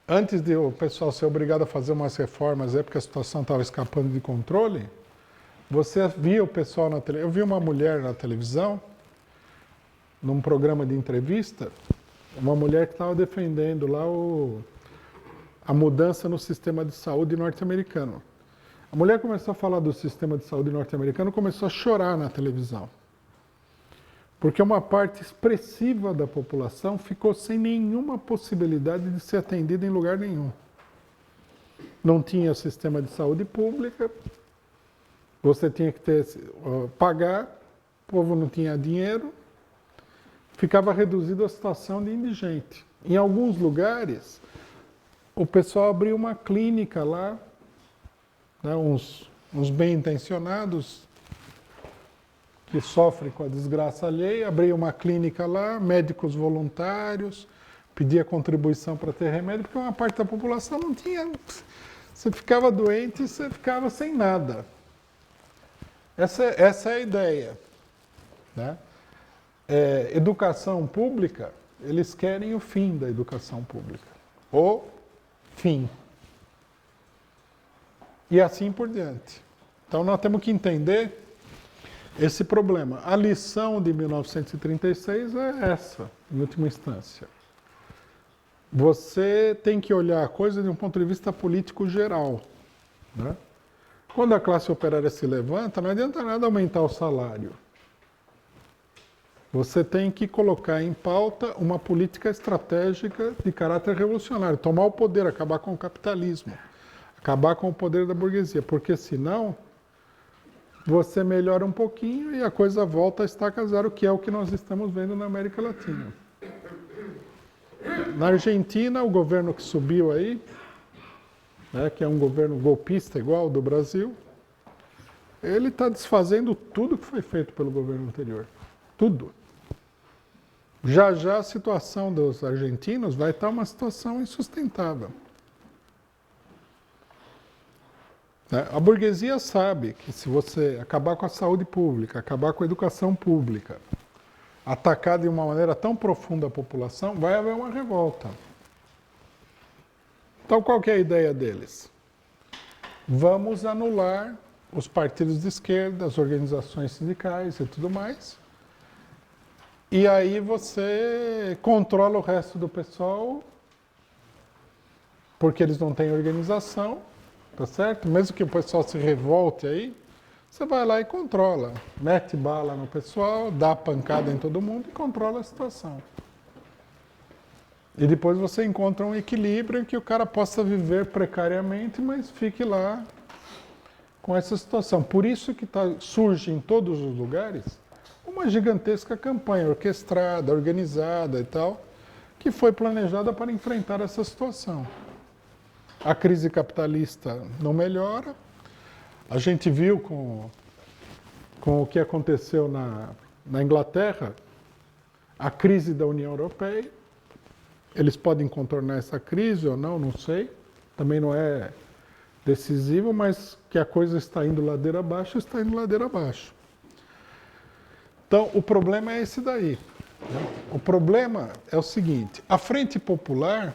antes de o pessoal ser obrigado a fazer umas reformas, porque a situação estava escapando de controle, você via o pessoal na televisão. Eu vi uma mulher na televisão, num programa de entrevista, uma mulher que estava defendendo lá a mudança no sistema de saúde norte-americano. A mulher começou a falar do sistema de saúde norte-americano e começou a chorar na televisão. Porque uma parte expressiva da população ficou sem nenhuma possibilidade de ser atendida em lugar nenhum. Não tinha sistema de saúde pública, você tinha que pagar, o povo não tinha dinheiro, ficava reduzido à situação de indigente. Em alguns lugares, o pessoal abriu uma clínica lá, né, uns bem intencionados que sofrem com a desgraça alheia, abriu uma clínica lá, médicos voluntários, pedia contribuição para ter remédio, porque uma parte da população não tinha. Você ficava doente e você ficava sem nada. Essa é a ideia. Né? Educação pública, eles querem o fim da educação pública. O fim. E assim por diante. Então nós temos que entender esse problema. A lição de 1936 é essa, em última instância. Você tem que olhar a coisa de um ponto de vista político geral. Né? Quando a classe operária se levanta, não adianta nada aumentar o salário. Você tem que colocar em pauta uma política estratégica de caráter revolucionário, tomar o poder, acabar com o capitalismo, acabar com o poder da burguesia, porque senão você melhora um pouquinho e a coisa volta a estaca zero, que é o que nós estamos vendo na América Latina. Na Argentina, o governo que subiu aí, né, que é um governo golpista igual ao do Brasil, ele está desfazendo tudo que foi feito pelo governo anterior. Tudo. Já a situação dos argentinos vai estar uma situação insustentável. A burguesia sabe que se você acabar com a saúde pública, acabar com a educação pública, atacar de uma maneira tão profunda a população, vai haver uma revolta. Então, qual que é a ideia deles? Vamos anular os partidos de esquerda, as organizações sindicais e tudo mais. E aí você controla o resto do pessoal, porque eles não têm organização, tá certo? Mesmo que o pessoal se revolte aí, você vai lá e controla. Mete bala no pessoal, dá pancada em todo mundo e controla a situação. E depois você encontra um equilíbrio em que o cara possa viver precariamente, mas fique lá com essa situação. Por isso que surge em todos os lugares uma gigantesca campanha orquestrada, organizada e tal, que foi planejada para enfrentar essa situação. A crise capitalista não melhora. A gente viu com o que aconteceu na Inglaterra, a crise da União Europeia. Eles podem contornar essa crise ou não, não sei. Também não é decisivo, mas que a coisa está indo ladeira abaixo, está indo ladeira abaixo. Então, o problema é esse daí. O problema é o seguinte, a Frente Popular,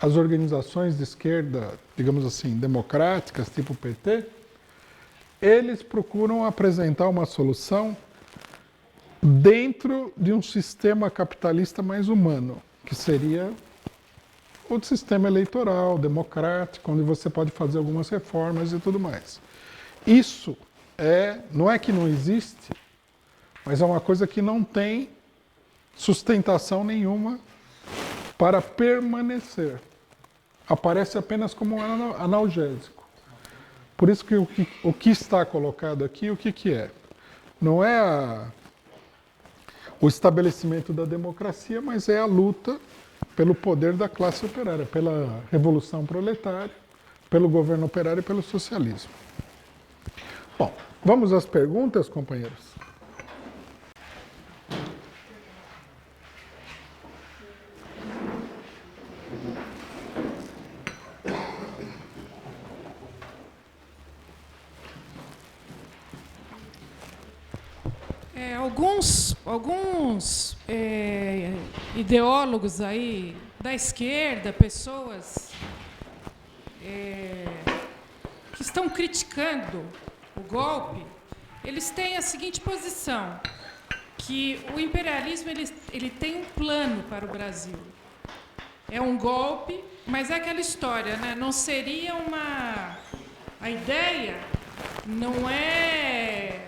as organizações de esquerda, digamos assim, democráticas, tipo PT, eles procuram apresentar uma solução dentro de um sistema capitalista mais humano, que seria o sistema eleitoral, democrático, onde você pode fazer algumas reformas e tudo mais. Isso não é que não existe, mas é uma coisa que não tem sustentação nenhuma para permanecer. Aparece apenas como um analgésico. Por isso que o que está colocado aqui, o que é? Não é o estabelecimento da democracia, mas é a luta pelo poder da classe operária, pela revolução proletária, pelo governo operário e pelo socialismo. Bom, vamos às perguntas, companheiros? Alguns ideólogos aí da esquerda, pessoas que estão criticando o golpe, eles têm a seguinte posição, que o imperialismo ele tem um plano para o Brasil. É um golpe, mas é aquela história, né? Não seria a ideia não é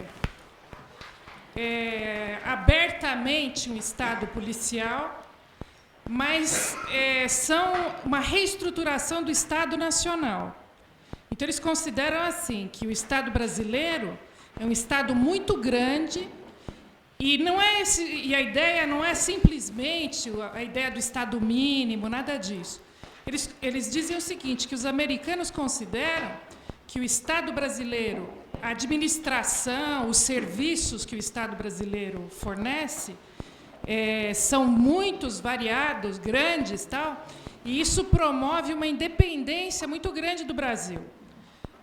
abertamente um Estado policial, mas são uma reestruturação do Estado Nacional. Então, eles consideram assim, que o Estado brasileiro é um Estado muito grande E a ideia não é simplesmente a ideia do Estado mínimo, nada disso. Eles dizem o seguinte, que os americanos consideram que o Estado brasileiro, a administração, os serviços que o Estado brasileiro fornece, são muitos, variados, grandes, tal, e isso promove uma independência muito grande do Brasil.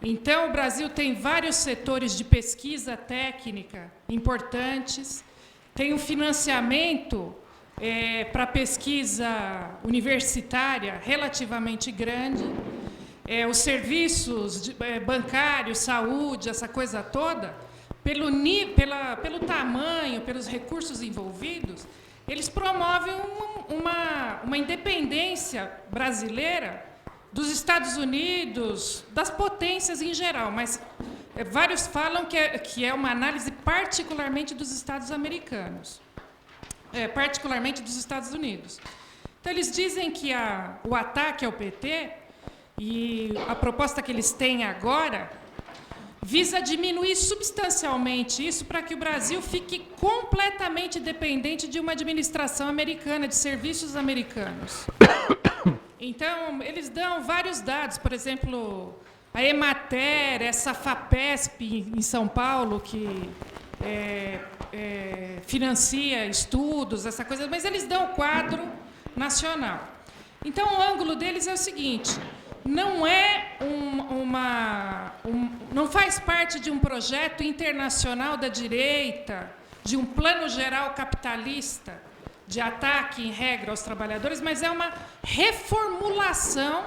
Então, o Brasil tem vários setores de pesquisa técnica importantes, tem um financiamento para pesquisa universitária relativamente grande, os serviços bancários, saúde, essa coisa toda, pelo tamanho, pelos recursos envolvidos, eles promovem uma independência brasileira dos Estados Unidos, das potências em geral, mas vários falam que é uma análise particularmente dos Estados americanos, particularmente dos Estados Unidos. Então, eles dizem que o ataque ao PT e a proposta que eles têm agora visa diminuir substancialmente isso para que o Brasil fique completamente dependente de uma administração americana, de serviços americanos. Então, eles dão vários dados, por exemplo, a Emater, essa FAPESP em São Paulo, que financia estudos, essa coisa, mas eles dão o quadro nacional. Então, o ângulo deles é o seguinte: não não faz parte de um projeto internacional da direita, de um plano geral capitalista de ataque, em regra, aos trabalhadores, mas é uma reformulação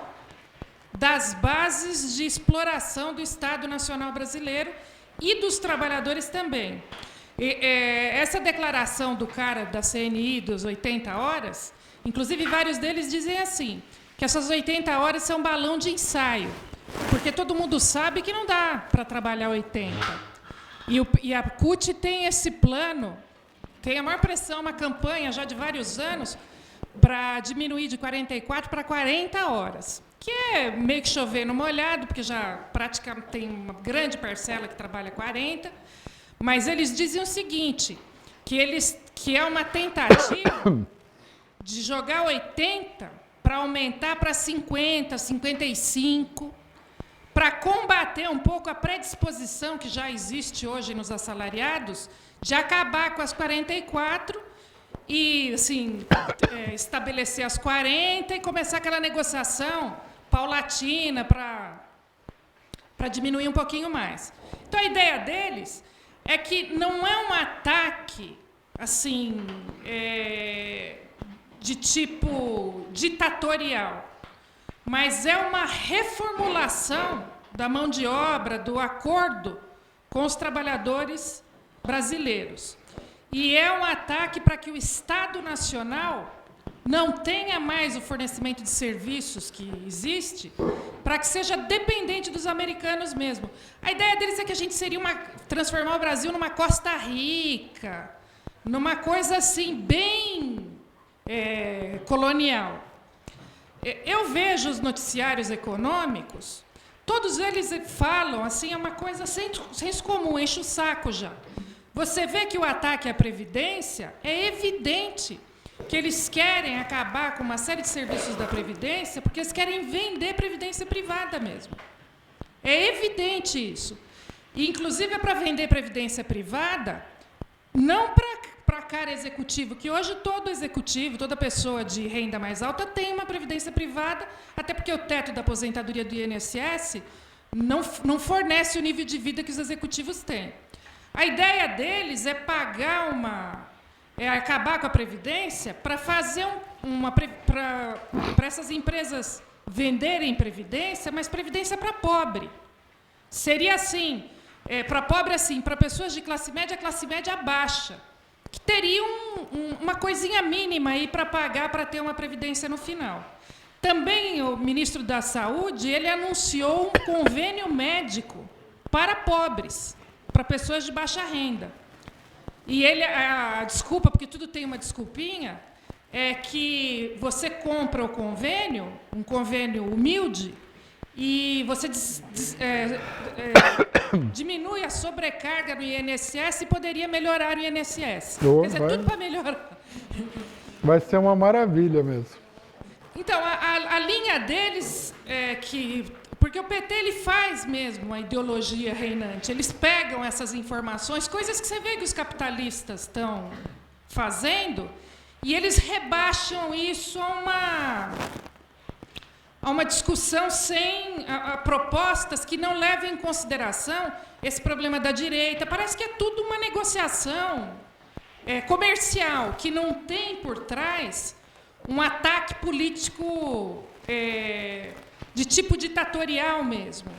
das bases de exploração do Estado Nacional Brasileiro e dos trabalhadores também. Essa declaração do cara da CNI dos 80 horas, inclusive vários deles dizem assim, que essas 80 horas são balão de ensaio, porque todo mundo sabe que não dá para trabalhar 80. E a CUT tem esse plano, tem a maior pressão, uma campanha já de vários anos, para diminuir de 44 para 40 horas, que é meio que chover no molhado, porque já praticamente tem uma grande parcela que trabalha 40, mas eles dizem o seguinte, que é uma tentativa de jogar 80 para aumentar para 50, 55, para combater um pouco a predisposição que já existe hoje nos assalariados de acabar com as 44 e, assim, estabelecer as 40 e começar aquela negociação paulatina para diminuir um pouquinho mais. Então, a ideia deles é que não é um ataque, assim, de tipo ditatorial, mas é uma reformulação da mão de obra, do acordo com os trabalhadores brasileiros. E é um ataque para que o Estado Nacional não tenha mais o fornecimento de serviços que existe, para que seja dependente dos americanos mesmo. A ideia deles é que a gente seria transformar o Brasil numa Costa Rica, numa coisa assim bem colonial. Eu vejo os noticiários econômicos, todos eles falam assim, é uma coisa senso comum, enche o saco já. Você vê que o ataque à Previdência é evidente que eles querem acabar com uma série de serviços da Previdência porque eles querem vender Previdência privada mesmo. É evidente isso. E, inclusive, é para vender Previdência privada, não para cara executivo, que hoje todo executivo, toda pessoa de renda mais alta tem uma Previdência privada, até porque o teto da aposentadoria do INSS não fornece o nível de vida que os executivos têm. A ideia deles é pagar acabar com a Previdência para fazer para essas empresas venderem Previdência, mas Previdência para pobre. Seria assim, para pobre assim, para pessoas de classe média baixa, que teriam uma coisinha mínima aí para pagar para ter uma Previdência no final. Também o ministro da Saúde, ele anunciou um convênio médico para pobres, para pessoas de baixa renda. E a desculpa, porque tudo tem uma desculpinha, é que você compra o convênio, um convênio humilde, e você diminui a sobrecarga no INSS e poderia melhorar o INSS. Oh, Quer dizer, vai. tudo para melhorar. Vai ser uma maravilha mesmo. Então, a linha deles é que... Porque o PT ele faz mesmo uma ideologia reinante. Eles pegam essas informações, coisas que você vê que os capitalistas estão fazendo, e eles rebaixam isso a uma discussão sem propostas que não levem em consideração esse problema da direita. Parece que é tudo uma negociação comercial, que não tem por trás um ataque político de tipo ditatorial mesmo,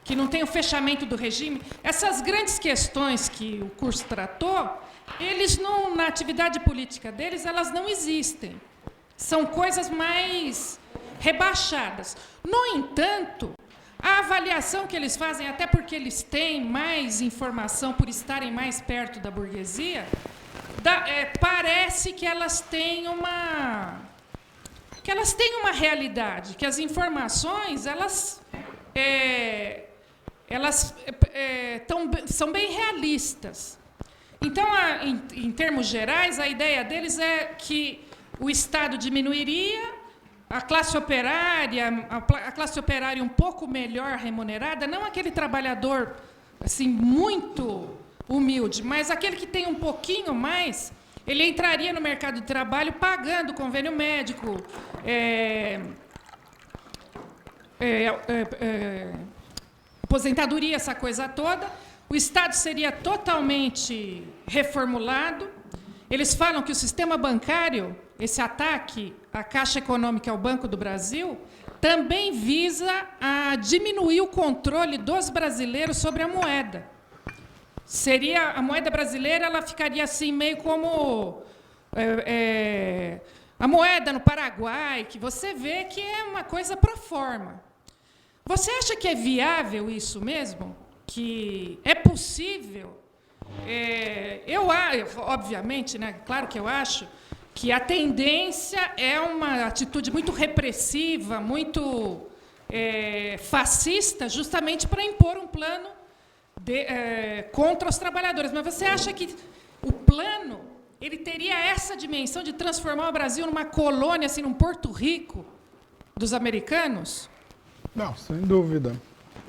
que não tem o fechamento do regime. Essas grandes questões que o curso tratou, eles não, na atividade política deles, elas não existem. São coisas mais rebaixadas. No entanto, a avaliação que eles fazem, até porque eles têm mais informação por estarem mais perto da burguesia, parece que elas têm uma realidade, que as informações são bem realistas. Então, em termos gerais, a ideia deles é que o Estado diminuiria, a classe operária um pouco melhor remunerada, não aquele trabalhador assim muito humilde, mas aquele que tem um pouquinho mais, ele entraria no mercado de trabalho pagando convênio médico, aposentadoria, essa coisa toda. O Estado seria totalmente reformulado. Eles falam que o sistema bancário, esse ataque à Caixa Econômica e ao Banco do Brasil, também visa a diminuir o controle dos brasileiros sobre a moeda. A moeda brasileira, ela ficaria assim meio como a moeda no Paraguai, que você vê que é uma coisa pro forma. Você acha que é viável isso mesmo? Que é possível? Obviamente, né, claro que eu acho que a tendência é uma atitude muito repressiva, muito fascista, justamente para impor um plano contra os trabalhadores. Mas você acha que o plano ele teria essa dimensão de transformar o Brasil numa colônia, assim, num Porto Rico dos americanos? Não, sem dúvida.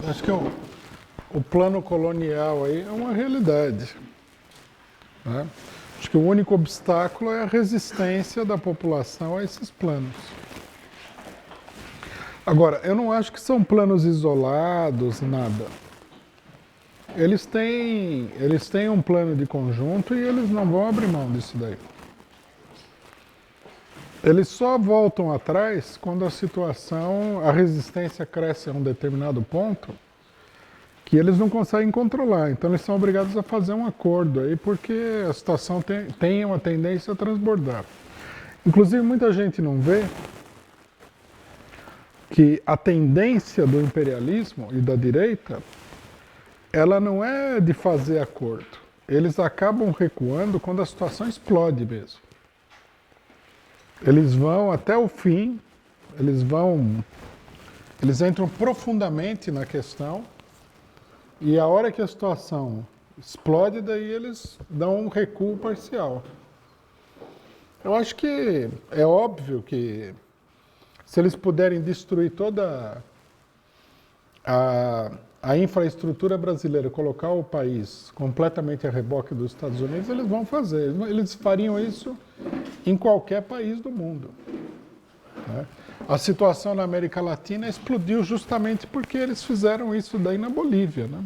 Acho que o plano colonial aí é uma realidade, né? Acho que o único obstáculo é a resistência da população a esses planos. Agora, eu não acho que são planos isolados, nada. Eles têm um plano de conjunto e eles não vão abrir mão disso daí. Eles só voltam atrás quando a resistência cresce a um determinado ponto que eles não conseguem controlar. Então eles são obrigados a fazer um acordo aí, porque a situação tem uma tendência a transbordar. Inclusive, muita gente não vê que a tendência do imperialismo e da direita, ela não é de fazer acordo. Eles acabam recuando quando a situação explode mesmo. Eles vão até o fim, eles entram profundamente na questão, e a hora que a situação explode, daí eles dão um recuo parcial. Eu acho que é óbvio que se eles puderem destruir toda a infraestrutura brasileira, colocar o país completamente a reboque dos Estados Unidos, eles vão fazer. Eles fariam isso em qualquer país do mundo, né? A situação na América Latina explodiu justamente porque eles fizeram isso daí na Bolívia, né?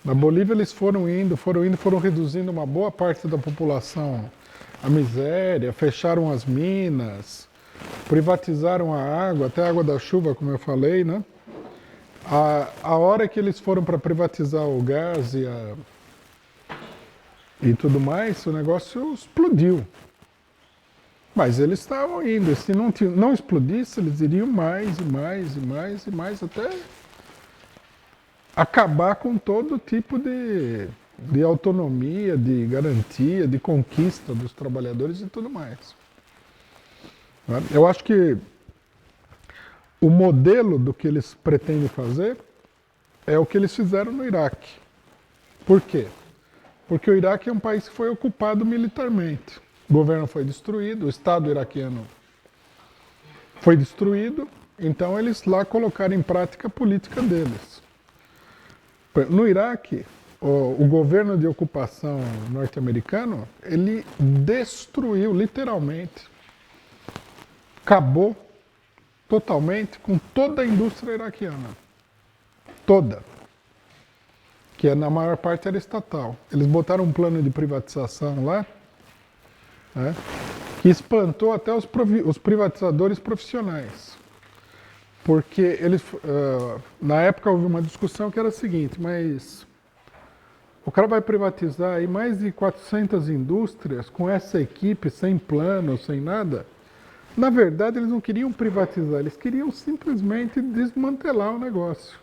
Na Bolívia eles foram reduzindo uma boa parte da população à miséria, fecharam as minas, privatizaram a água, até a água da chuva, como eu falei, né? A hora que eles foram para privatizar o gás e tudo mais, o negócio explodiu. Mas eles estavam indo. Se não explodisse, eles iriam mais e mais e mais e mais, até acabar com todo tipo de autonomia, de garantia, de conquista dos trabalhadores e tudo mais. Eu acho que o modelo do que eles pretendem fazer é o que eles fizeram no Iraque. Por quê? Porque o Iraque é um país que foi ocupado militarmente. O governo foi destruído, o Estado iraquiano foi destruído, então eles lá colocaram em prática a política deles. No Iraque, o governo de ocupação norte-americano, ele destruiu, literalmente, acabou totalmente com toda a indústria iraquiana. Toda. Que na maior parte era estatal. Eles botaram um plano de privatização lá, né, que espantou até os privatizadores profissionais. Porque eles, na época houve uma discussão que era a seguinte, mas o cara vai privatizar aí mais de 400 indústrias com essa equipe, sem plano, sem nada. Na verdade, eles não queriam privatizar, eles queriam simplesmente desmantelar o negócio.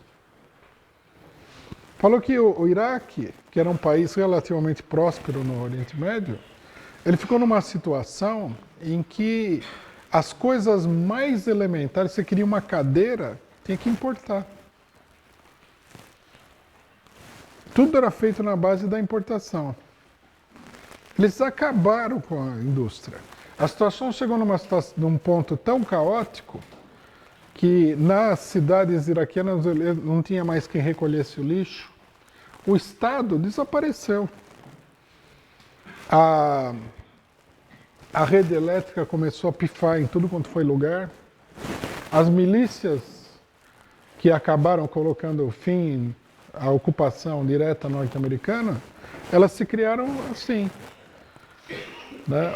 Falou que o Iraque, que era um país relativamente próspero no Oriente Médio, ele ficou numa situação em que as coisas mais elementares, você queria uma cadeira, tinha que importar. Tudo era feito na base da importação. Eles acabaram com a indústria. A situação chegou num ponto tão caótico que nas cidades iraquianas não tinha mais quem recolhesse o lixo. O Estado desapareceu. A rede elétrica começou a pifar em tudo quanto foi lugar. As milícias que acabaram colocando fim à ocupação direta norte-americana, elas se criaram assim. Né?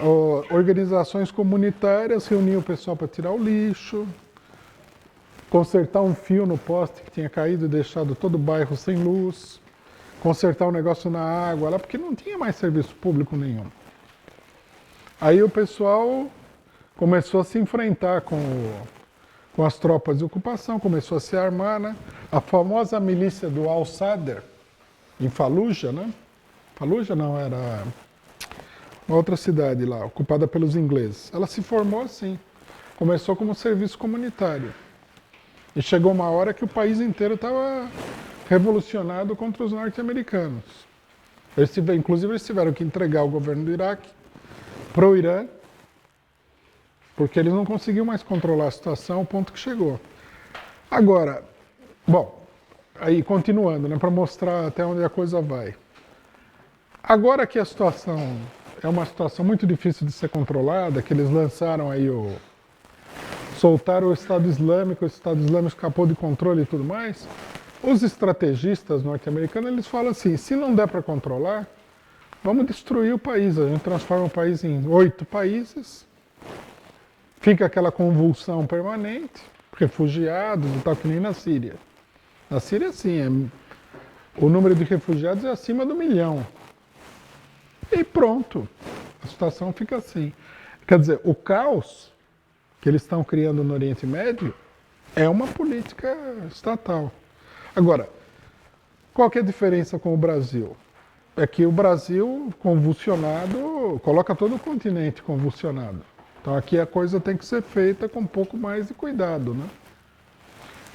Organizações comunitárias reuniam o pessoal para tirar o lixo, consertar um fio no poste que tinha caído e deixado todo o bairro sem luz, consertar um negócio na água lá, porque não tinha mais serviço público nenhum. Aí o pessoal começou a se enfrentar com as tropas de ocupação, começou a se armar, né? A famosa milícia do Al-Sadr, em Fallujah, né? Fallujah não, era uma outra cidade lá, ocupada pelos ingleses. Ela se formou assim, começou como serviço comunitário. E chegou uma hora que o país inteiro estava revolucionado contra os norte-americanos. Inclusive, eles tiveram que entregar o governo do Iraque para o Irã, porque eles não conseguiam mais controlar a situação ao ponto que chegou. Agora, bom, aí continuando, né, para mostrar até onde a coisa vai. Agora que a situação é uma situação muito difícil de ser controlada, que eles lançaram aí soltaram o Estado Islâmico escapou de controle e tudo mais, os estrategistas norte-americanos, eles falam assim, se não der para controlar, vamos destruir o país, a gente transforma o país em 8 países, fica aquela convulsão permanente, refugiados e tal, que nem na Síria. Na Síria, sim, o número de refugiados é acima do 1 milhão. E pronto, a situação fica assim. Quer dizer, o caos que eles estão criando no Oriente Médio é uma política estatal. Agora, qual que é a diferença com o Brasil? É que o Brasil, convulsionado, coloca todo o continente convulsionado. Então aqui a coisa tem que ser feita com um pouco mais de cuidado, né?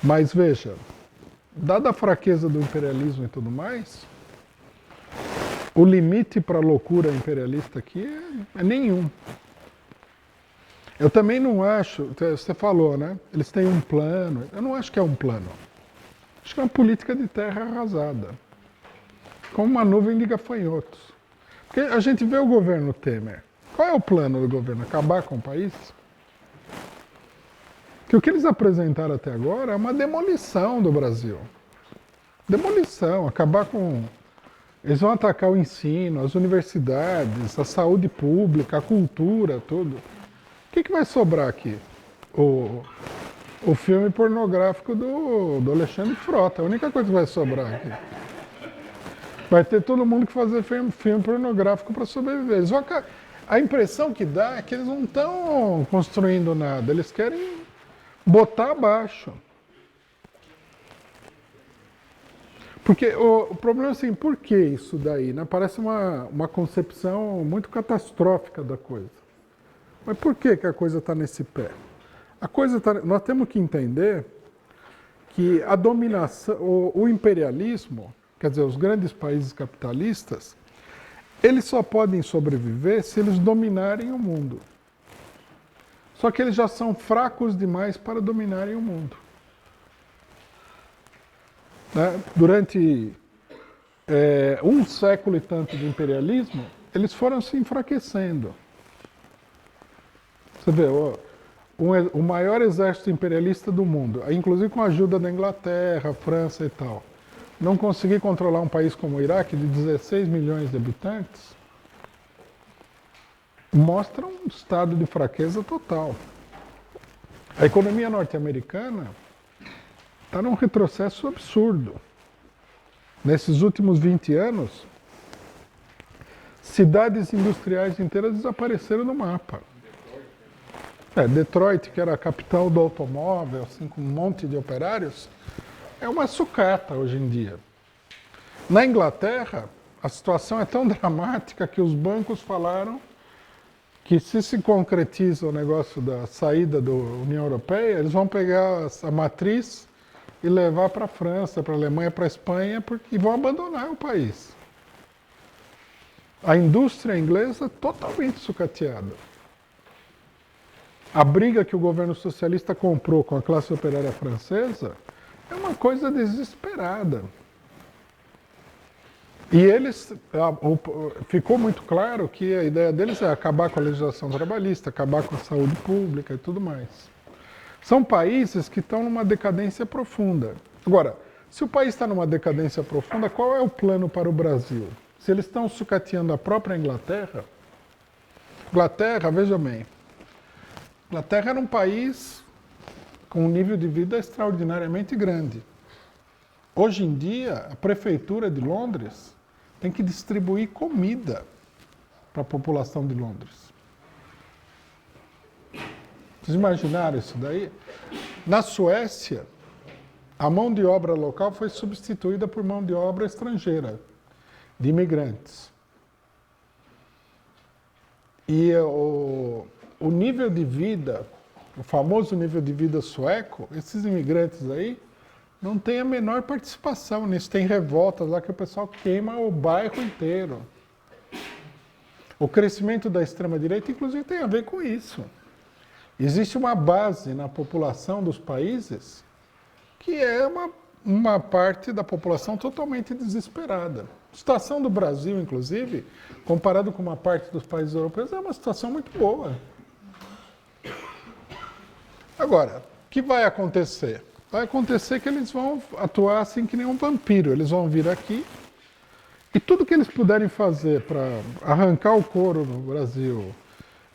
Mas veja, dada a fraqueza do imperialismo e tudo mais, o limite para a loucura imperialista aqui é nenhum. Eu também não acho, você falou, né? Eles têm um plano, eu não acho que é um plano. Acho que é uma política de terra arrasada, como uma nuvem de gafanhotos. Porque a gente vê o governo Temer. Qual é o plano do governo? Acabar com o país? Que o que eles apresentaram até agora é uma demolição do Brasil. Demolição, acabar com... Eles vão atacar o ensino, as universidades, a saúde pública, a cultura, tudo. O que vai sobrar aqui? O filme pornográfico do Alexandre Frota, a única coisa que vai sobrar aqui. Vai ter todo mundo que fazer filme pornográfico para sobreviver. A impressão que dá é que eles não estão construindo nada, eles querem botar abaixo. Porque o problema é assim, por que isso daí? Né? Parece uma concepção muito catastrófica da coisa. Mas por que a coisa está nesse pé? Nós temos que entender que a dominação, o imperialismo, quer dizer, os grandes países capitalistas, eles só podem sobreviver se eles dominarem o mundo. Só que eles já são fracos demais para dominarem o mundo. Né? Durante um século e tanto de imperialismo, eles foram se enfraquecendo. Você vê, o maior exército imperialista do mundo, inclusive com a ajuda da Inglaterra, França e tal, não conseguir controlar um país como o Iraque, de 16 milhões de habitantes, mostra um estado de fraqueza total. A economia norte-americana está num retrocesso absurdo. Nesses últimos 20 anos, cidades industriais inteiras desapareceram do mapa. Detroit, que era a capital do automóvel, assim, com um monte de operários, é uma sucata hoje em dia. Na Inglaterra, a situação é tão dramática que os bancos falaram que se concretiza o negócio da saída da União Europeia, eles vão pegar a matriz e levar para a França, para a Alemanha, para a Espanha, e vão abandonar o país. A indústria inglesa é totalmente sucateada. A briga que o governo socialista comprou com a classe operária francesa é uma coisa desesperada. E ficou muito claro que a ideia deles é acabar com a legislação trabalhista, acabar com a saúde pública e tudo mais. São países que estão numa decadência profunda. Agora, se o país está numa decadência profunda, qual é o plano para o Brasil? Se eles estão sucateando a própria Inglaterra, veja bem, Inglaterra era um país com um nível de vida extraordinariamente grande. Hoje em dia, a prefeitura de Londres tem que distribuir comida para a população de Londres. Vocês imaginaram isso daí? Na Suécia, a mão de obra local foi substituída por mão de obra estrangeira, de imigrantes. E o nível de vida, o famoso nível de vida sueco, esses imigrantes aí, não tem a menor participação nisso. Tem revoltas lá que o pessoal queima o bairro inteiro. O crescimento da extrema-direita, inclusive, tem a ver com isso. Existe uma base na população dos países que é uma parte da população totalmente desesperada. A situação do Brasil, inclusive, comparado com uma parte dos países europeus, é uma situação muito boa. Agora, o que vai acontecer? Vai acontecer que eles vão atuar assim que nem um vampiro. Eles vão vir aqui e tudo que eles puderem fazer para arrancar o couro no Brasil,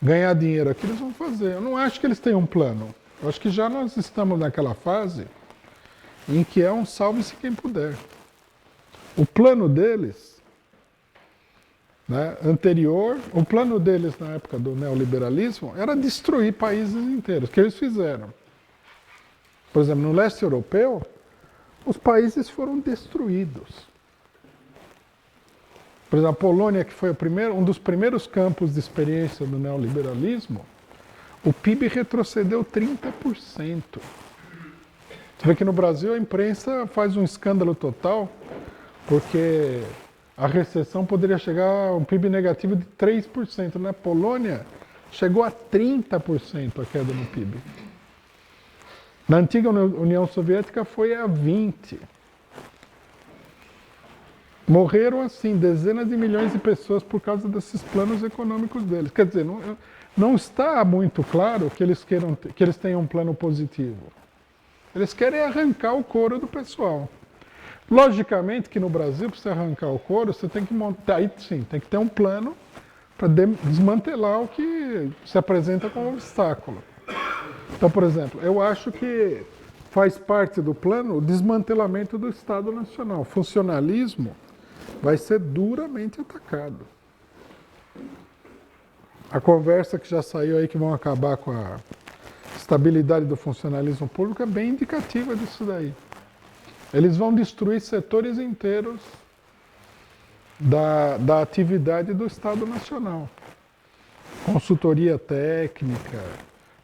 ganhar dinheiro aqui, eles vão fazer. Eu não acho que eles tenham um plano. Eu acho que já nós estamos naquela fase em que é um salve-se quem puder. O plano deles, né, anterior, o plano deles na época do neoliberalismo era destruir países inteiros, que eles fizeram. Por exemplo, no leste europeu, os países foram destruídos. Por exemplo, a Polônia, que foi um dos primeiros campos de experiência do neoliberalismo, o PIB retrocedeu 30%. Você vê que no Brasil a imprensa faz um escândalo total, porque a recessão poderia chegar a um PIB negativo de 3%. Na Polônia, chegou a 30% a queda no PIB. Na antiga União Soviética foi a 20%. Morreram, assim, dezenas de milhões de pessoas por causa desses planos econômicos deles. Quer dizer, não está muito claro que eles tenham um plano positivo. Eles querem arrancar o couro do pessoal. Logicamente que no Brasil, para você arrancar o couro, você tem que montar, aí sim, tem que ter um plano para desmantelar o que se apresenta como obstáculo. Então, por exemplo, eu acho que faz parte do plano o desmantelamento do Estado Nacional. O funcionalismo vai ser duramente atacado. A conversa que já saiu aí que vão acabar com a estabilidade do funcionalismo público é bem indicativa disso daí. Eles vão destruir setores inteiros da atividade do Estado Nacional. Consultoria técnica,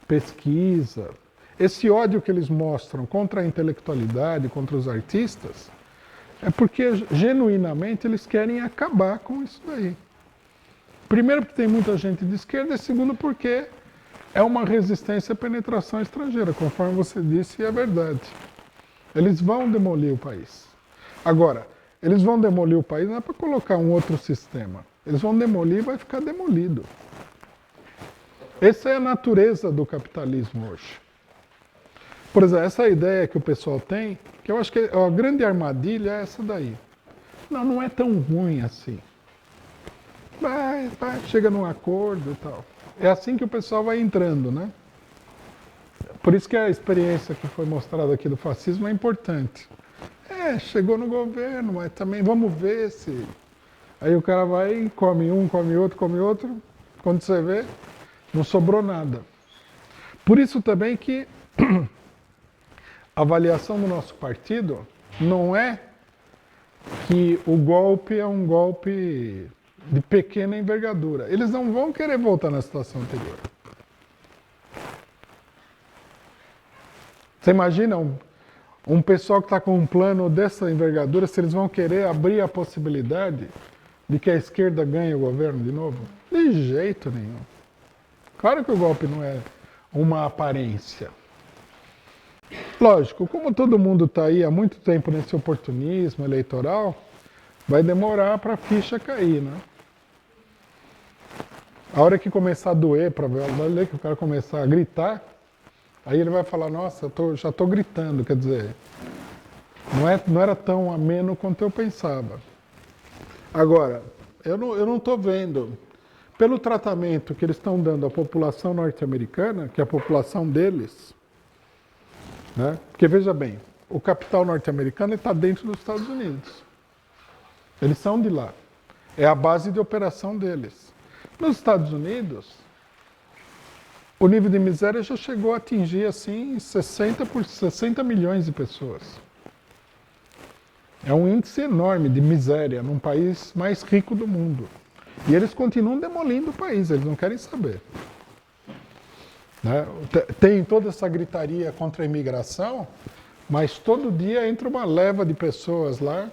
pesquisa, esse ódio que eles mostram contra a intelectualidade, contra os artistas, é porque genuinamente eles querem acabar com isso daí. Primeiro porque tem muita gente de esquerda, e segundo porque é uma resistência à penetração estrangeira, conforme você disse, e é verdade. Eles vão demolir o país. Agora, eles vão demolir o país não é para colocar um outro sistema. Eles vão demolir e vai ficar demolido. Essa é a natureza do capitalismo hoje. Por exemplo, essa ideia que o pessoal tem, que eu acho que a grande armadilha é essa daí. Não é tão ruim assim. Vai, chega num acordo e tal. É assim que o pessoal vai entrando, né? Por isso que a experiência que foi mostrada aqui do fascismo é importante. Chegou no governo, mas também vamos ver se... Aí o cara vai e come um, come outro. Quando você vê, não sobrou nada. Por isso também que a avaliação do nosso partido não é que o golpe é um golpe de pequena envergadura. Eles não vão querer voltar na situação anterior. Você imagina um pessoal que está com um plano dessa envergadura, se eles vão querer abrir a possibilidade de que a esquerda ganhe o governo de novo? De jeito nenhum. Claro que o golpe não é uma aparência. Lógico, como todo mundo está aí há muito tempo nesse oportunismo eleitoral, vai demorar para a ficha cair, né? A hora que começar a doer, para ver que o cara começar a gritar, aí ele vai falar, nossa, já estou gritando, quer dizer, não era tão ameno quanto eu pensava. Agora, eu não estou vendo, pelo tratamento que eles estão dando à população norte-americana, que é a população deles, né? Porque veja bem, o capital norte-americano está dentro dos Estados Unidos. Eles são de lá. É a base de operação deles. Nos Estados Unidos, o nível de miséria já chegou a atingir assim 60 milhões de pessoas. É um índice enorme de miséria num país mais rico do mundo. E eles continuam demolindo o país, eles não querem saber. Né? Tem toda essa gritaria contra a imigração, mas todo dia entra uma leva de pessoas lá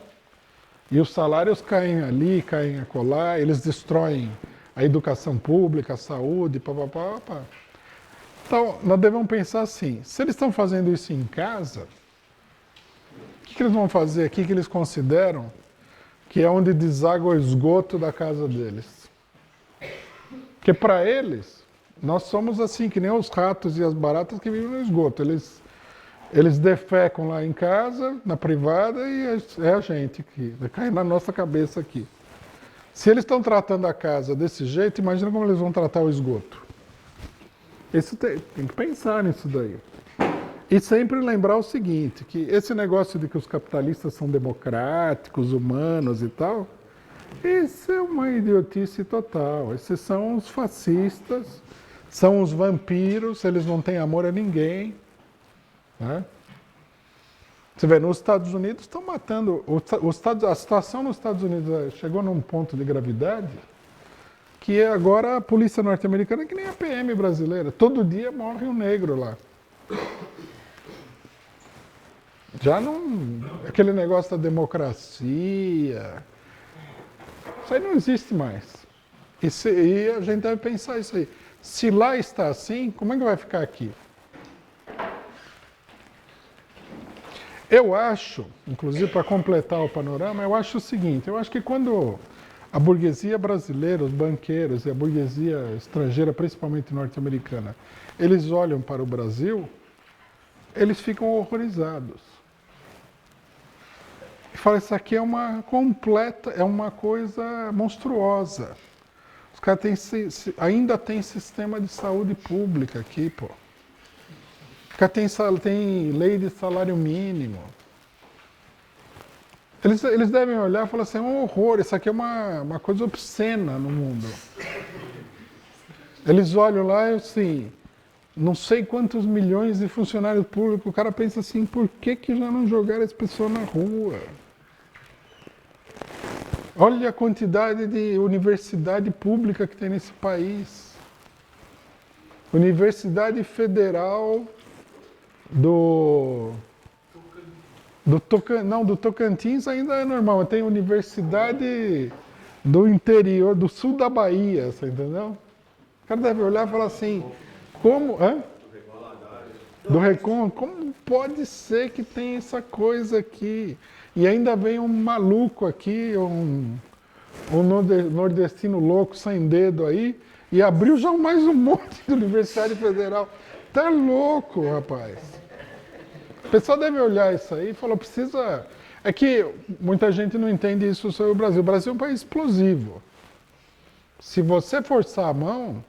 e os salários caem ali, caem acolá, eles destroem a educação pública, a saúde, papapá. Então, nós devemos pensar assim, se eles estão fazendo isso em casa, o que eles vão fazer aqui que eles consideram que é onde deságua o esgoto da casa deles? Porque para eles, nós somos assim, que nem os ratos e as baratas que vivem no esgoto. Eles defecam lá em casa, na privada, e é a gente que cai na nossa cabeça aqui. Se eles estão tratando a casa desse jeito, imagina como eles vão tratar o esgoto. Isso tem que pensar nisso daí. E sempre lembrar o seguinte, que esse negócio de que os capitalistas são democráticos, humanos e tal, isso é uma idiotice total. Esses são os fascistas, são os vampiros, eles não têm amor a ninguém. Né? Você vê, nos Estados Unidos estão matando. A situação nos Estados Unidos chegou num ponto de gravidade que agora a polícia norte-americana é que nem a PM brasileira. Todo dia morre um negro lá. Já não. Aquele negócio da democracia. Isso aí não existe mais. E a gente deve pensar isso aí. Se lá está assim, como é que vai ficar aqui? Eu acho, inclusive para completar o panorama, eu acho o seguinte, eu acho que quando a burguesia brasileira, os banqueiros e a burguesia estrangeira, principalmente norte-americana, eles olham para o Brasil, eles ficam horrorizados. E falam, isso aqui é uma coisa monstruosa. Os caras ainda têm sistema de saúde pública aqui, pô. Tem lei de salário mínimo. Eles devem olhar e falar assim, é um horror, isso aqui é uma coisa obscena no mundo. Eles olham lá e assim, não sei quantos milhões de funcionários públicos, o cara pensa assim, por que já não jogaram as pessoas na rua? Olha a quantidade de universidade pública que tem nesse país. Universidade Federal do Tocantins ainda é normal. Tem universidade do interior, do sul da Bahia, você entendeu? O cara deve olhar e falar assim, como... Hã? Do Recon, como pode ser que tem essa coisa aqui? E ainda vem um maluco aqui, um nordestino louco, sem dedo aí, e abriu já mais um monte de Universidade Federal. Tá louco, rapaz. O pessoal deve olhar isso aí e falar, precisa... É que muita gente não entende isso sobre o Brasil. O Brasil é um país explosivo. Se você forçar a mão,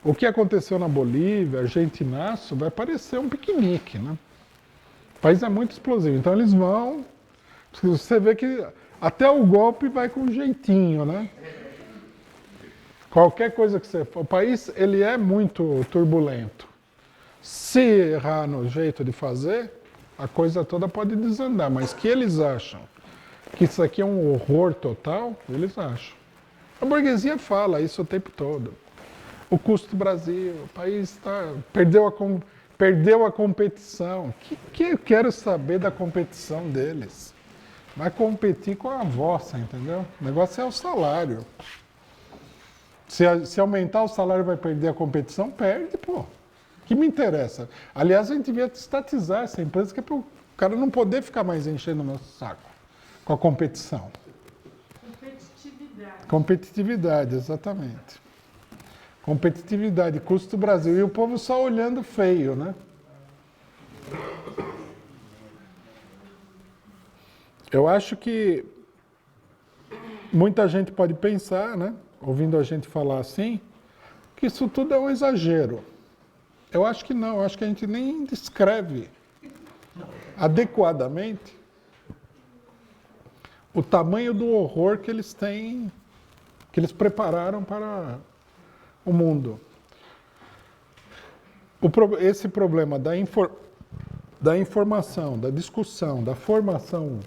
o que aconteceu na Bolívia, Argentinaço, vai parecer um piquenique, né? O país é muito explosivo. Então eles vão... Você vê que até o golpe vai com jeitinho, né? Qualquer coisa que você for... O país, ele é muito turbulento. Se errar no jeito de fazer, a coisa toda pode desandar. Mas que eles acham que isso aqui é um horror total, eles acham. A burguesia fala isso o tempo todo. O custo do Brasil, o país perdeu a competição. Que eu quero saber da competição deles? Vai competir com a vossa, entendeu? O negócio é o salário. Se aumentar o salário vai perder a competição, perde, pô. Que me interessa? Aliás, a gente devia estatizar essa empresa, que é para o cara não poder ficar mais enchendo o meu saco com a competição. Competitividade. Competitividade, exatamente. Competitividade, custo do Brasil. E o povo só olhando feio, né? Eu acho que muita gente pode pensar, né? Ouvindo a gente falar assim, que isso tudo é um exagero. Eu acho que não, eu acho que a gente nem descreve adequadamente o tamanho do horror que eles têm, que eles prepararam para o mundo. Esse problema da informação, da discussão, da formação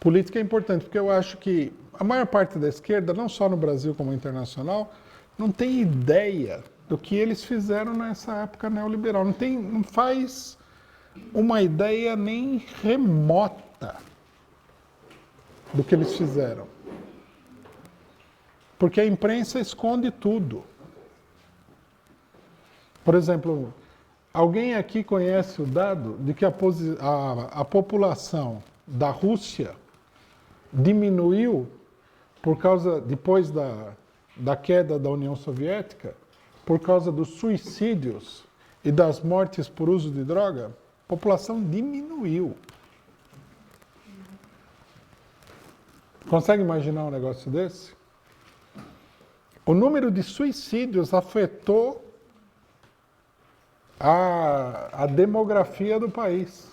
política é importante, porque eu acho que a maior parte da esquerda, não só no Brasil como internacional, não tem ideia do que eles fizeram nessa época neoliberal. Não faz uma ideia nem remota do que eles fizeram. Porque a imprensa esconde tudo. Por exemplo, alguém aqui conhece o dado de que a população da Rússia diminuiu depois da queda da União Soviética, por causa dos suicídios e das mortes por uso de droga? A população diminuiu. Consegue imaginar um negócio desse? O número de suicídios afetou a demografia do país.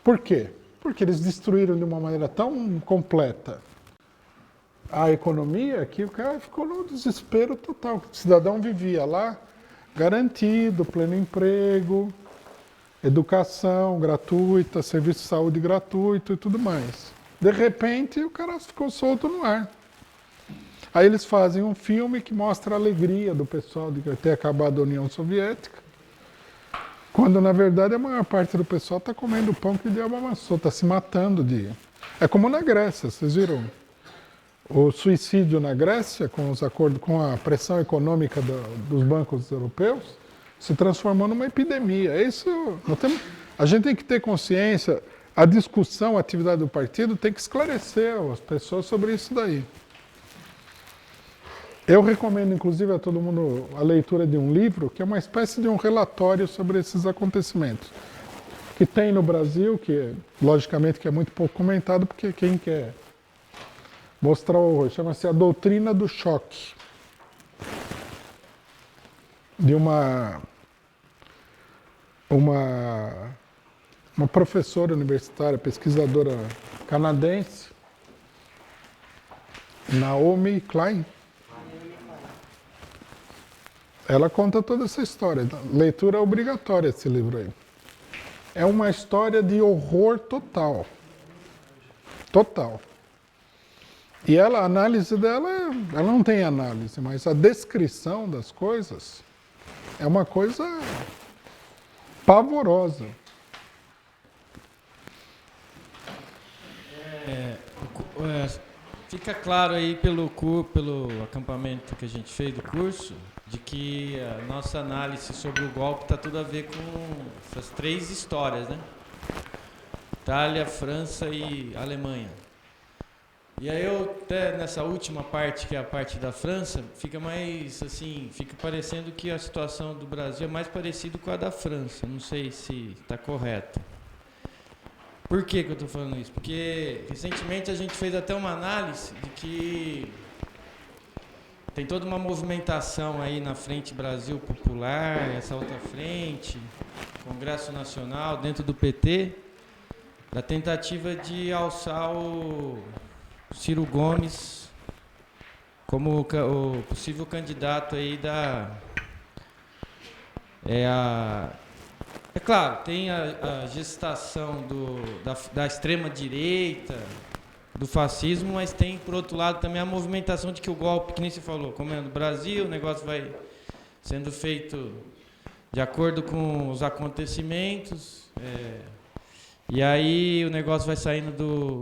Por quê? Porque eles destruíram de uma maneira tão completa a economia que o cara ficou no desespero total. O cidadão vivia lá garantido, pleno emprego, educação gratuita, serviço de saúde gratuito e tudo mais. De repente, o cara ficou solto no ar. Aí eles fazem um filme que mostra a alegria do pessoal de ter acabado a União Soviética, quando, na verdade, a maior parte do pessoal está comendo pão que o diabo amassou, está se matando de... É como na Grécia, vocês viram? O suicídio na Grécia, com os acordos, com a pressão econômica dos bancos europeus, se transformou numa epidemia. A gente tem que ter consciência, a discussão, a atividade do partido tem que esclarecer as pessoas sobre isso daí. Eu recomendo, inclusive, a todo mundo a leitura de um livro, que é uma espécie de um relatório sobre esses acontecimentos, que tem no Brasil, que logicamente que é muito pouco comentado, porque quem quer mostrar o horror, chama-se A Doutrina do Choque, de uma professora universitária, pesquisadora canadense, Naomi Klein. Ela conta toda essa história. Leitura obrigatória esse livro aí. É uma história de horror total. Total. E a análise dela, ela não tem análise, mas a descrição das coisas É uma coisa pavorosa. Fica claro aí pelo acampamento que a gente fez do curso, de que a nossa análise sobre o golpe está tudo a ver com essas três histórias, né? Itália, França e Alemanha. E aí eu até nessa última parte, que é a parte da França, fica mais assim, fica parecendo que a situação do Brasil é mais parecida com a da França. Não sei se está correto. Por que eu estou falando isso? Porque recentemente a gente fez até uma análise de que tem toda uma movimentação aí na Frente Brasil Popular, essa outra frente, Congresso Nacional, dentro do PT, da tentativa de alçar o Ciro Gomes como o possível candidato aí É claro, tem a gestação da extrema-direita, do fascismo, mas tem, por outro lado, também a movimentação de que o golpe, que nem se falou, como é no Brasil, o negócio vai sendo feito de acordo com os acontecimentos, e aí o negócio vai saindo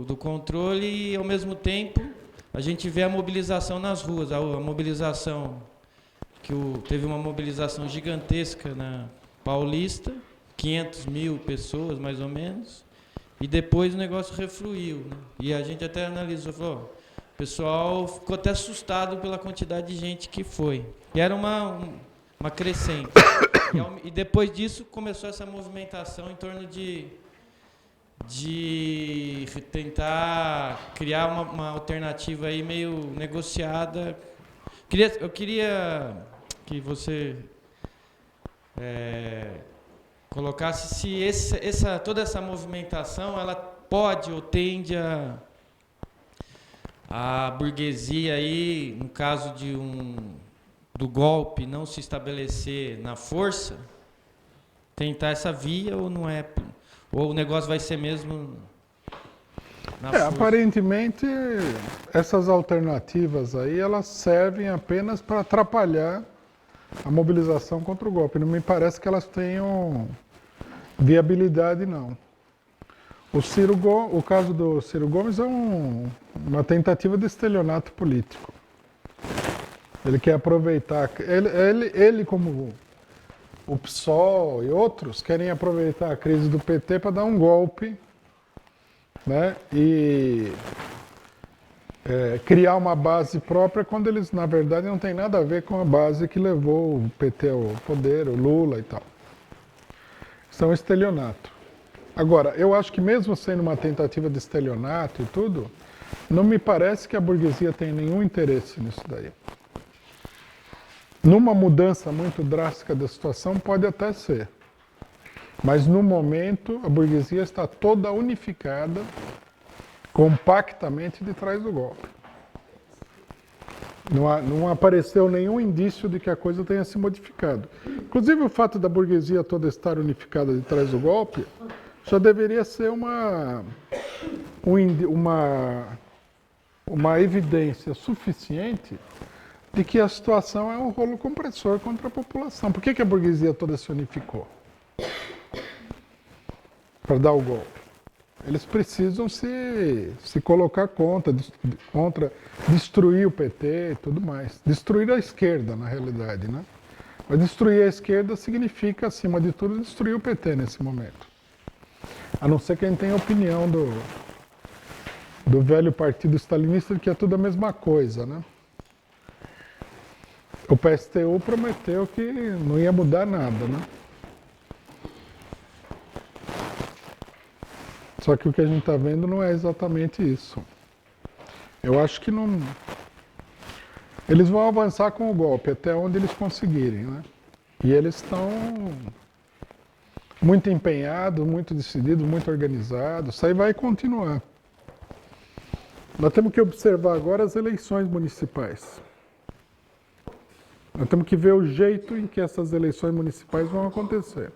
do controle e, ao mesmo tempo, a gente vê a mobilização nas ruas, a mobilização, teve uma mobilização gigantesca na Paulista, 500 mil pessoas, mais ou menos, e depois o negócio refluiu, né? E a gente até analisou, falou, o pessoal ficou até assustado pela quantidade de gente que foi. E era uma crescente. E depois disso começou essa movimentação em torno de tentar criar uma alternativa aí meio negociada. Eu queria que você colocasse se toda essa movimentação ela pode ou tende a burguesia aí, no caso do golpe não se estabelecer na força, tentar essa via ou não é, ou o negócio vai ser mesmo na força? Aparentemente essas alternativas aí elas servem apenas para atrapalhar a mobilização contra o golpe. Não me parece que elas tenham viabilidade, não. O caso do Ciro Gomes é uma tentativa de estelionato político. Ele quer aproveitar... Ele como o PSOL e outros, querem aproveitar a crise do PT para dar um golpe, né? E criar uma base própria quando eles, na verdade, não tem nada a ver com a base que levou o PT ao poder, o Lula e tal. Isso é um estelionato. Agora, eu acho que mesmo sendo uma tentativa de estelionato e tudo, não me parece que a burguesia tem nenhum interesse nisso daí. Numa mudança muito drástica da situação, pode até ser. Mas, no momento, a burguesia está toda unificada, compactamente de trás do golpe. Não apareceu nenhum indício de que a coisa tenha se modificado. Inclusive, o fato da burguesia toda estar unificada de trás do golpe já deveria ser uma evidência suficiente de que a situação é um rolo compressor contra a população. Por que a burguesia toda se unificou? Para dar o golpe. Eles precisam se colocar contra, destruir o PT e tudo mais. Destruir a esquerda, na realidade, né? Mas destruir a esquerda significa, acima de tudo, destruir o PT nesse momento. A não ser quem tem a opinião do velho partido stalinista de que é tudo a mesma coisa, né? O PSTU prometeu que não ia mudar nada, né? Só que o que a gente está vendo não é exatamente isso. Eu acho que não... Eles vão avançar com o golpe até onde eles conseguirem, né? E eles estão muito empenhados, muito decididos, muito organizados. Isso aí vai continuar. Nós temos que observar agora as eleições municipais. Nós temos que ver o jeito em que essas eleições municipais vão acontecer.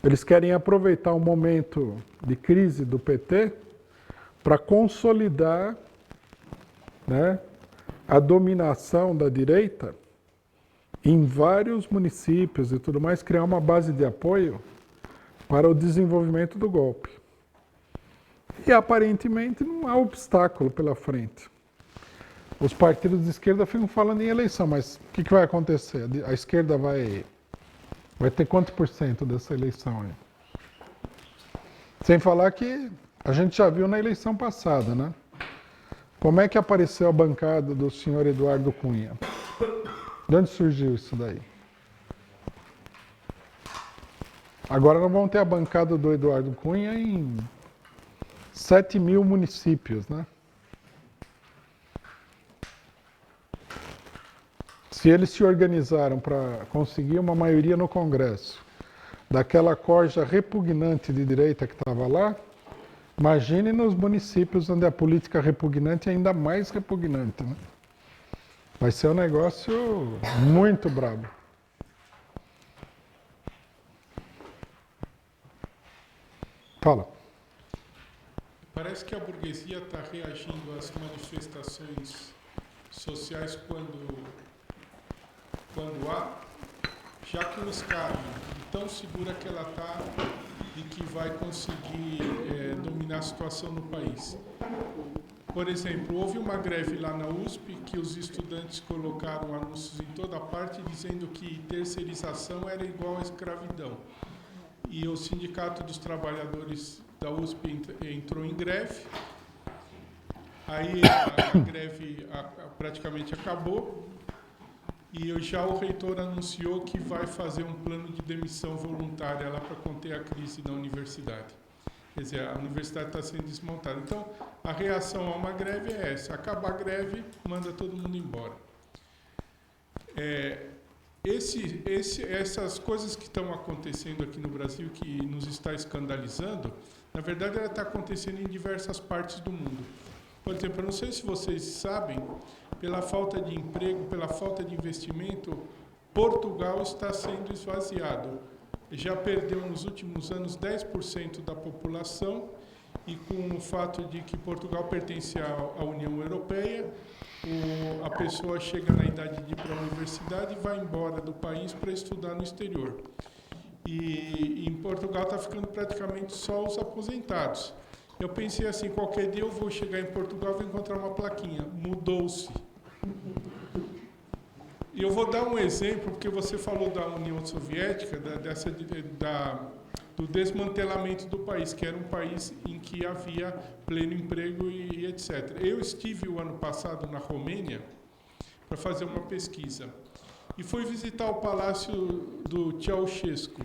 Eles querem aproveitar o momento de crise do PT para consolidar, né, a dominação da direita em vários municípios e tudo mais, criar uma base de apoio para o desenvolvimento do golpe. E aparentemente não há obstáculo pela frente. Os partidos de esquerda ficam falando em eleição, mas o que vai acontecer? A esquerda vai ter quanto por cento dessa eleição aí? Sem falar que a gente já viu na eleição passada, né? Como é que apareceu a bancada do senhor Eduardo Cunha? De onde surgiu isso daí? Agora nós vamos ter a bancada do Eduardo Cunha em 7.000 municípios, né? Se eles se organizaram para conseguir uma maioria no Congresso, daquela corja repugnante de direita que estava lá, imagine nos municípios onde a política repugnante é ainda mais repugnante, né? Vai ser um negócio muito brabo. Fala. Parece que a burguesia está reagindo às manifestações sociais quando há, já com escala, tão segura que ela está e que vai conseguir dominar a situação no país. Por exemplo, houve uma greve lá na USP que os estudantes colocaram anúncios em toda parte dizendo que terceirização era igual à escravidão. E o Sindicato dos Trabalhadores da USP entrou em greve. Aí a greve praticamente acabou. E já o reitor anunciou que vai fazer um plano de demissão voluntária lá para conter a crise da universidade. Quer dizer, a universidade está sendo desmontada. Então, a reação a uma greve é essa. Acabar a greve, manda todo mundo embora. Essas coisas que estão acontecendo aqui no Brasil, que nos está escandalizando, na verdade, ela está acontecendo em diversas partes do mundo. Por exemplo, eu não sei se vocês sabem, pela falta de emprego, pela falta de investimento, Portugal está sendo esvaziado. Já perdeu nos últimos anos 10% da população e com o fato de que Portugal pertence à União Europeia, a pessoa chega na idade de ir para a universidade e vai embora do país para estudar no exterior. E em Portugal está ficando praticamente só os aposentados. Eu pensei assim, qualquer dia eu vou chegar em Portugal e vou encontrar uma plaquinha, mudou-se. E eu vou dar um exemplo, porque você falou da União Soviética, do desmantelamento do país, que era um país em que havia pleno emprego e etc. Eu estive o ano passado na Romênia para fazer uma pesquisa e fui visitar o Palácio do Ceausescu.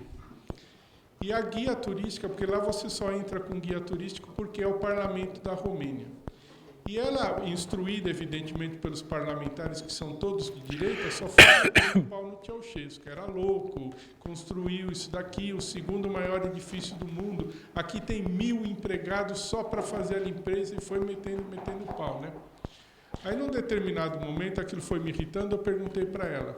E a guia turística, porque lá você só entra com guia turístico porque é o parlamento da Romênia. E ela, instruída, evidentemente, pelos parlamentares, que são todos de direita, só foi um pau no Ceausescu, que era louco, construiu isso daqui, o segundo maior edifício do mundo. Aqui tem 1.000 empregados só para fazer a limpeza e foi metendo pau, né? Aí, num determinado momento, aquilo foi me irritando, eu perguntei para ela,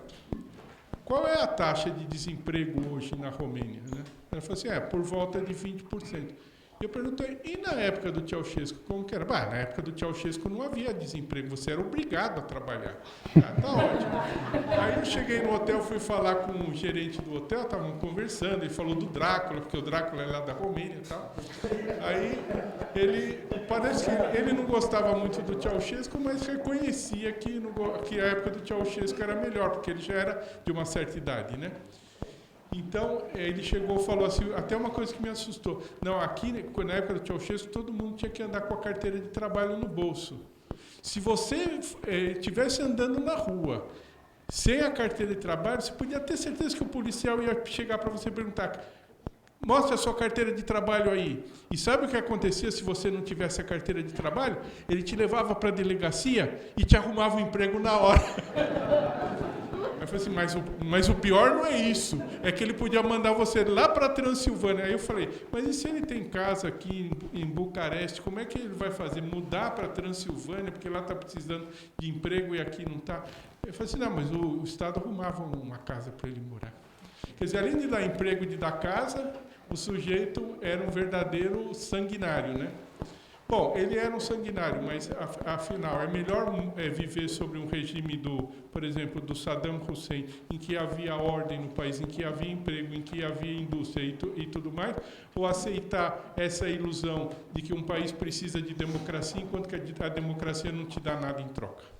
qual é a taxa de desemprego hoje na Romênia, né? Ela falou assim, por volta de 20%. Eu perguntei, e na época do Ceausescu, como que era? Na época do Ceausescu não havia desemprego, você era obrigado a trabalhar. Tá ótimo. Aí eu cheguei no hotel, fui falar com o gerente do hotel, estavam conversando, ele falou do Drácula, porque o Drácula é lá da Romênia e tal. Aí parece que ele não gostava muito do Ceausescu, mas reconhecia que a época do Ceausescu era melhor, porque ele já era de uma certa idade, né? Então, ele chegou e falou assim, até uma coisa que me assustou. Não, aqui, na época do Ceausescu, todo mundo tinha que andar com a carteira de trabalho no bolso. Se você estivesse andando na rua, sem a carteira de trabalho, você podia ter certeza que o policial ia chegar para você e perguntar, mostre a sua carteira de trabalho aí. E sabe o que acontecia se você não tivesse a carteira de trabalho? Ele te levava para a delegacia e te arrumava um emprego na hora. Eu falei assim, mas o pior não é isso, é que ele podia mandar você lá para a Transilvânia. Aí eu falei, mas e se ele tem casa aqui em Bucareste, como é que ele vai fazer? Mudar para a Transilvânia, porque lá está precisando de emprego e aqui não está? Eu falei assim, não, mas o Estado arrumava uma casa para ele morar. Quer dizer, além de dar emprego e de dar casa, o sujeito era um verdadeiro sanguinário, né? Bom, ele era um sanguinário, mas afinal é melhor viver sobre um regime por exemplo, do Saddam Hussein, em que havia ordem no país, em que havia emprego, em que havia indústria e tudo mais, ou aceitar essa ilusão de que um país precisa de democracia enquanto que a democracia não te dá nada em troca?